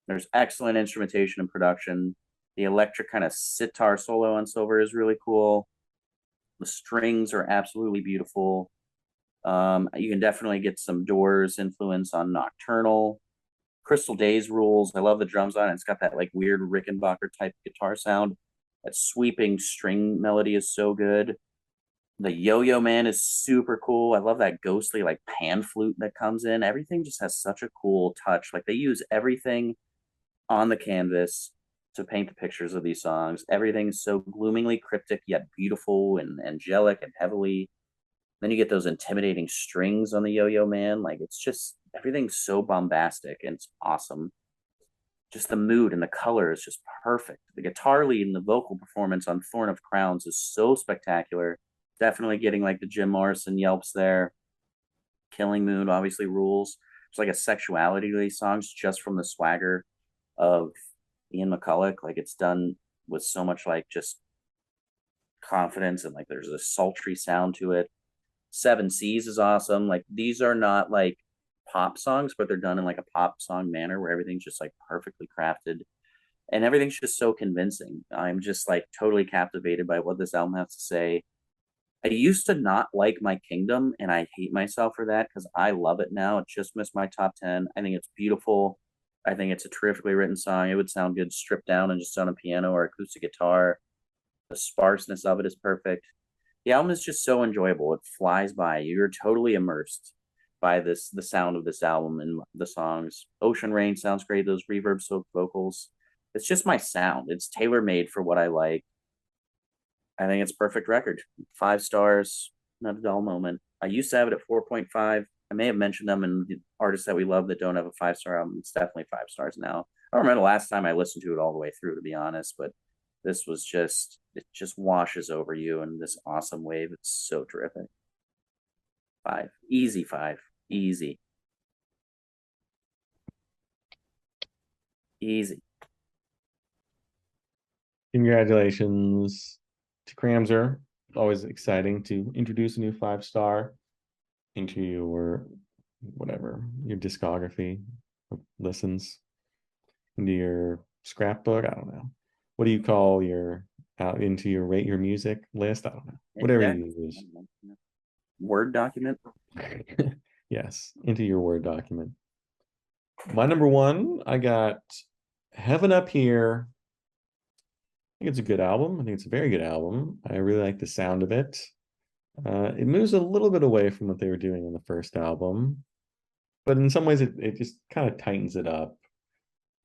There's excellent instrumentation and production. The electric kind of sitar solo on Silver is really cool. The strings are absolutely beautiful. You can definitely get some Doors influence on Nocturnal. Crystal Days rules. I love the drums on it. It's got that like weird Rickenbacker type guitar sound. That sweeping string melody is so good. The Yo-Yo Man is super cool. I love that ghostly like pan flute that comes in. Everything just has such a cool touch. Like they use everything on the canvas to paint the pictures of these songs. Everything's so gloomingly cryptic yet beautiful and angelic and heavily. Then you get those intimidating strings on the Yo-Yo Man. Like it's just everything's so bombastic and it's awesome. Just the mood and the color is just perfect. The guitar lead and the vocal performance on Thorn of Crowns is so spectacular. Definitely getting like the Jim Morrison yelps there. Killing Moon obviously rules. There's like a sexuality to these songs just from the swagger of Ian McCulloch. Like it's done with so much like just confidence and like there's a sultry sound to it. Seven Seas is awesome. Like these are not like pop songs, but they're done in like a pop song manner where everything's just like perfectly crafted and everything's just so convincing. I'm just like totally captivated by what this album has to say. I used to not like My Kingdom, and I hate myself for that because I love it now. It just missed my top 10. I think it's beautiful. I think it's a terrifically written song. It would sound good stripped down and just on a piano or acoustic guitar. The sparseness of it is perfect. The album is just so enjoyable. It flies by. You're totally immersed by the sound of this album and the songs. Ocean Rain sounds great. Those reverb soaked vocals. It's just my sound. It's tailor made for what I like. I think it's a perfect record. 5 stars, not a dull moment. I used to have it at 4.5. I may have mentioned them in the artists that we love that don't have a 5-star album. It's definitely 5 stars now. I don't remember the last time I listened to it all the way through, to be honest, but this was just, it just washes over you in this awesome wave. It's so terrific. 5. Easy 5. Easy. Easy. Congratulations to Kramzer. Always exciting to introduce a new 5-star into your your discography of listens, into your scrapbook. I don't know. What do you call your into your rate your music list? I don't know. Whatever you use. Word document. Yes, into your Word document. My number 1, I got Heaven Up Here. I think it's a good album. I think it's a very good album. I really like the sound of it. It moves a little bit away from what they were doing on the first album, but in some ways it just kind of tightens it up.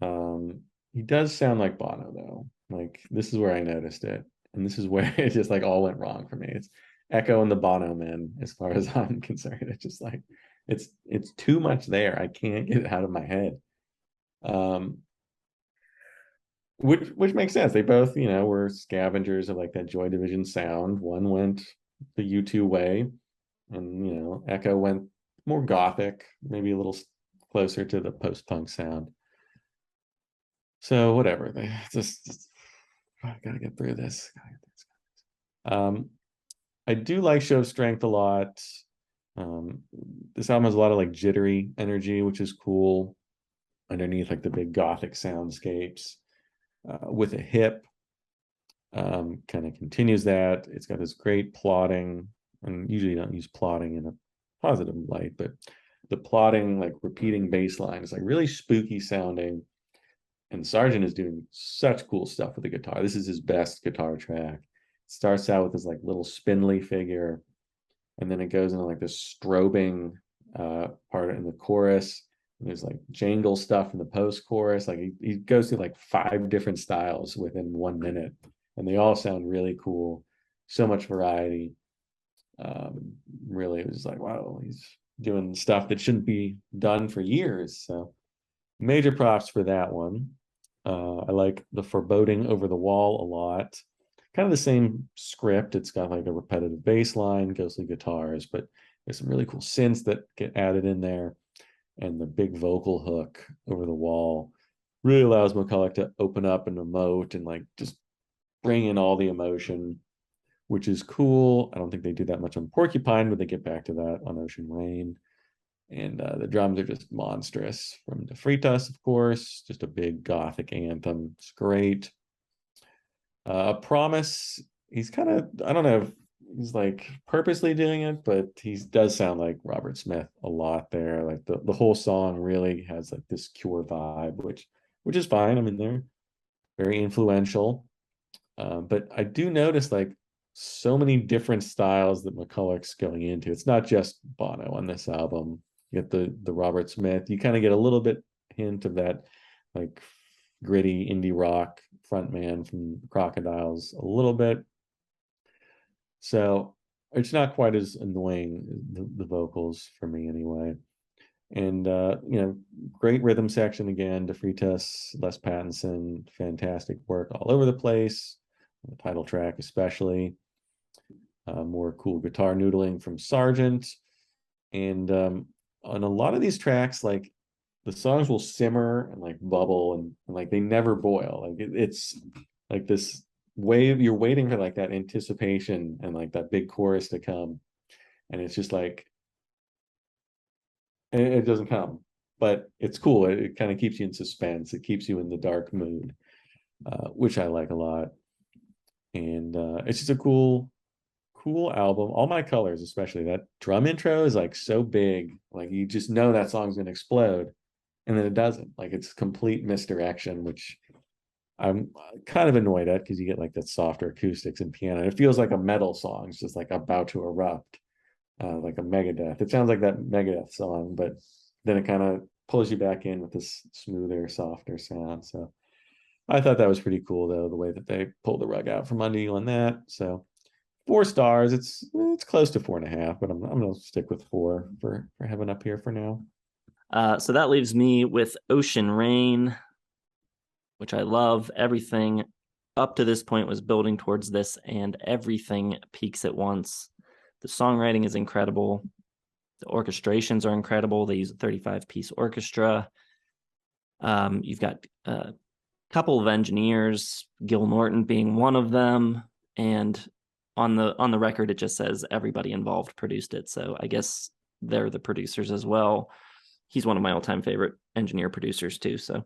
He does sound like Bono though. Like this is where I noticed it, and this is where it just like all went wrong for me. It's Echo and the Bunnymen as far as I'm concerned. It's just like it's too much there. I can't get it out of my head. Which makes sense. They both, were scavengers of like that Joy Division sound. One went the U2 way, and Echo went more gothic, maybe a little closer to the post-punk sound. So whatever. They just I gotta get through this. I do like Show Strength a lot. This album has a lot of like jittery energy, which is cool. underneath like the big Gothic soundscapes with a hip. Kind of continues that. It's got this great plotting, and usually don't use plotting in a positive light, but the plotting, like repeating bass line, is like really spooky sounding. And Sergeant is doing such cool stuff with the guitar. This is his best guitar track. It starts out with this like little spindly figure, and then it goes into like this strobing part in the chorus. And there's like jangle stuff in the post chorus. Like he goes through like 5 different styles within 1 minute, and they all sound really cool. So much variety. Really, it was like, wow, he's doing stuff that shouldn't be done for years. So major props for that one. I like the Foreboding Over the Wall a lot. Kind of the same script. It's got like a repetitive bass line, ghostly guitars, but there's some really cool synths that get added in there. And the big vocal hook over the wall really allows McCulloch to open up and emote and like just bring in all the emotion, which is cool. I don't think they do that much on Porcupine, but they get back to that on Ocean Rain. And the drums are just monstrous from the Freitas, of course, just a big Gothic anthem. It's great. Promise, he's kind of, I don't know if he's like purposely doing it, but he does sound like Robert Smith a lot there. Like the whole song really has like this Cure vibe, which is fine. I mean, they're very influential. But I do notice like so many different styles that McCulloch's going into. It's not just Bono on this album. You get the Robert Smith. You kind of get a little bit hint of that like gritty indie rock frontman from Crocodiles a little bit. So it's not quite as annoying, the vocals for me anyway. And great rhythm section again. DeFreitas, Les Pattinson, fantastic work all over the place. The title track especially. More cool guitar noodling from Sergeant. And on a lot of these tracks, like the songs will simmer and like bubble and like they never boil. Like it's like this wave, you're waiting for like that anticipation and like that big chorus to come. And it's just like, it doesn't come, but it's cool. It kind of keeps you in suspense. It keeps you in the dark mood, which I like a lot. And it's just a cool album. All My Colors, especially that drum intro is like so big, like you just know that song's gonna explode, and then it doesn't. Like it's complete misdirection, which I'm kind of annoyed at because you get like that softer acoustics and piano. It feels like a metal song. It's just like about to erupt, like a Megadeth. It sounds like that Megadeth song, but then it kind of pulls you back in with this smoother, softer sound. So I thought that was pretty cool, though, the way that they pulled the rug out from under you on that. So 4 stars. It's close to 4.5, but I'm gonna stick with 4 for having up here for now. So that leaves me with Ocean Rain, which I love. Everything up to this point was building towards this, and everything peaks at once. The songwriting is incredible. The orchestrations are incredible. They use a 35-piece orchestra. You've got a couple of engineers, Gil Norton being one of them, and on the record it just says everybody involved produced it. So I guess they're the producers as well. He's one of my all-time favorite engineer producers too. So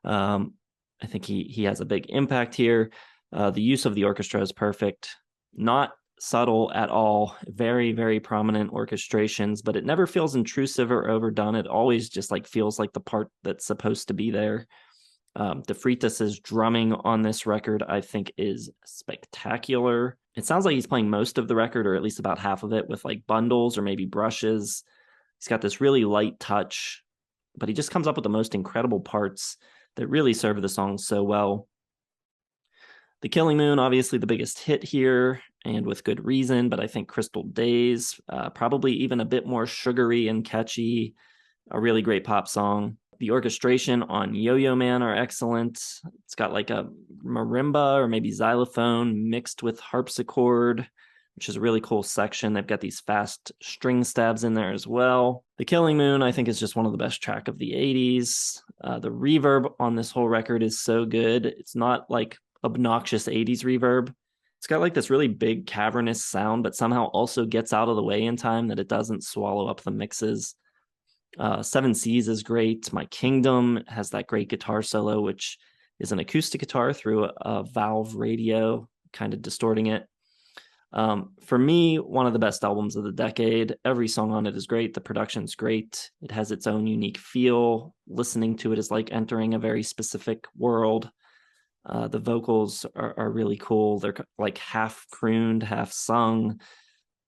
I think he has a big impact here. The use of the orchestra is perfect. Not subtle at all. Very, very prominent orchestrations, but it never feels intrusive or overdone. It always just like feels like the part that's supposed to be there. DeFreitas's drumming on this record, I think, is spectacular. It sounds like he's playing most of the record, or at least about half of it, with like bundles or maybe brushes. He's got this really light touch, but he just comes up with the most incredible parts that really serve the song so well. The Killing Moon, obviously the biggest hit here, and with good reason, but I think Crystal Days, probably even a bit more sugary and catchy, a really great pop song. The orchestration on Yo-Yo Man are excellent. It's got like a marimba or maybe xylophone mixed with harpsichord, which is a really cool section. They've got these fast string stabs in there as well. The Killing Moon, I think, is just one of the best track of the 80s. The reverb on this whole record is so good. It's not like obnoxious 80s reverb. It's got like this really big cavernous sound, but somehow also gets out of the way in time that it doesn't swallow up the mixes. Seven Seas is great. My Kingdom has that great guitar solo, which is an acoustic guitar through a valve radio, kind of distorting it. For me, one of the best albums of the decade. Every song on it is great. The production's great. It has its own unique feel. Listening to it is like entering a very specific world. The vocals are really cool. They're like half crooned, half sung.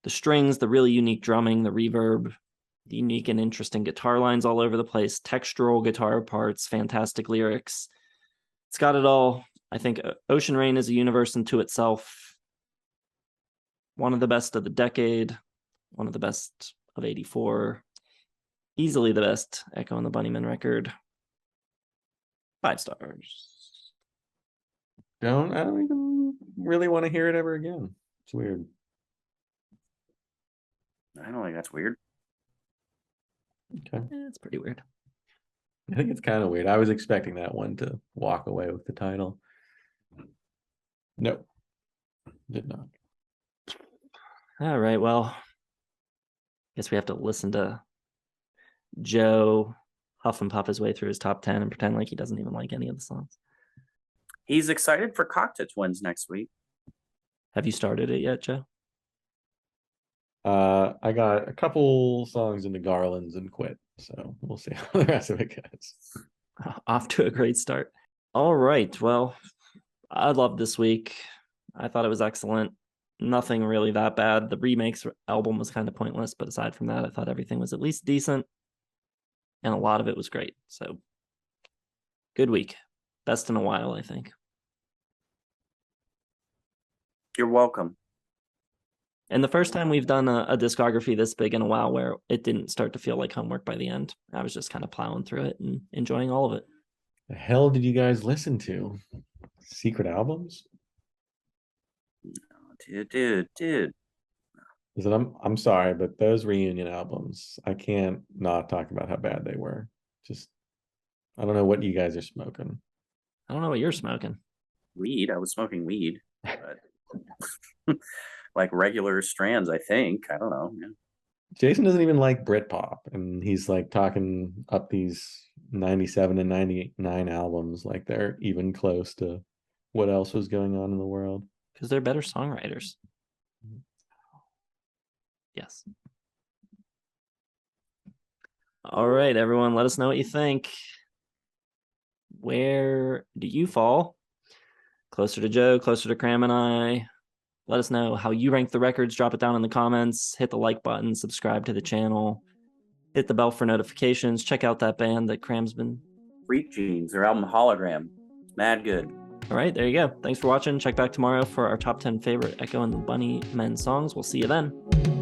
The strings, the really unique drumming, the reverb, the unique and interesting guitar lines all over the place, textural guitar parts, fantastic lyrics. It's got it all. I think Ocean Rain is a universe unto itself. One of the best of the decade, one of the best of 84. Easily the best Echo and the Bunnymen record. 5 stars. I don't even really want to hear it ever again. It's weird. I don't think that's weird. Okay. It's pretty weird. I think it's kind of weird. I was expecting that one to walk away with the title. Nope. Did not. All right, well, guess we have to listen to Joe huff and puff his way through his top 10 and pretend like he doesn't even like any of the songs. He's excited for Cocktail Twins next week. Have you started it yet, Joe? I got a couple songs into Garlands and quit, so we'll see how the rest of it goes. Off to a great start. All right, well, I loved this week. I thought it was excellent. Nothing really that bad. The remakes album was kind of pointless, but aside from that, I thought everything was at least decent, and a lot of it was great. So, good week. Best in a while, I think. You're welcome. And the first time we've done a discography this big in a while where it didn't start to feel like homework by the end. I was just kind of plowing through it and enjoying all of it. The hell did you guys listen to? Secret albums? Dude. Listen, I'm sorry, but those reunion albums, I can't not talk about how bad they were. Just, I don't know what you guys are smoking. I don't know what you're smoking. Weed. I was smoking weed. But like regular strands, I think. I don't know. Yeah. Jason doesn't even like Britpop, and he's like talking up these 97 and 99 albums like they're even close to what else was going on in the world. Because they're better songwriters. Yes. All right, everyone, let us know what you think. Where do you fall? Closer to Joe, closer to Cram and I. Let us know how you rank the records. Drop it down in the comments. Hit the like button. Subscribe to the channel. Hit the bell for notifications. Check out that band that Cram's been... Freak Jeans, their album Hologram. It's mad good. All right, there you go. Thanks for watching. Check back tomorrow for our top 10 favorite Echo and the Bunnymen songs. We'll see you then.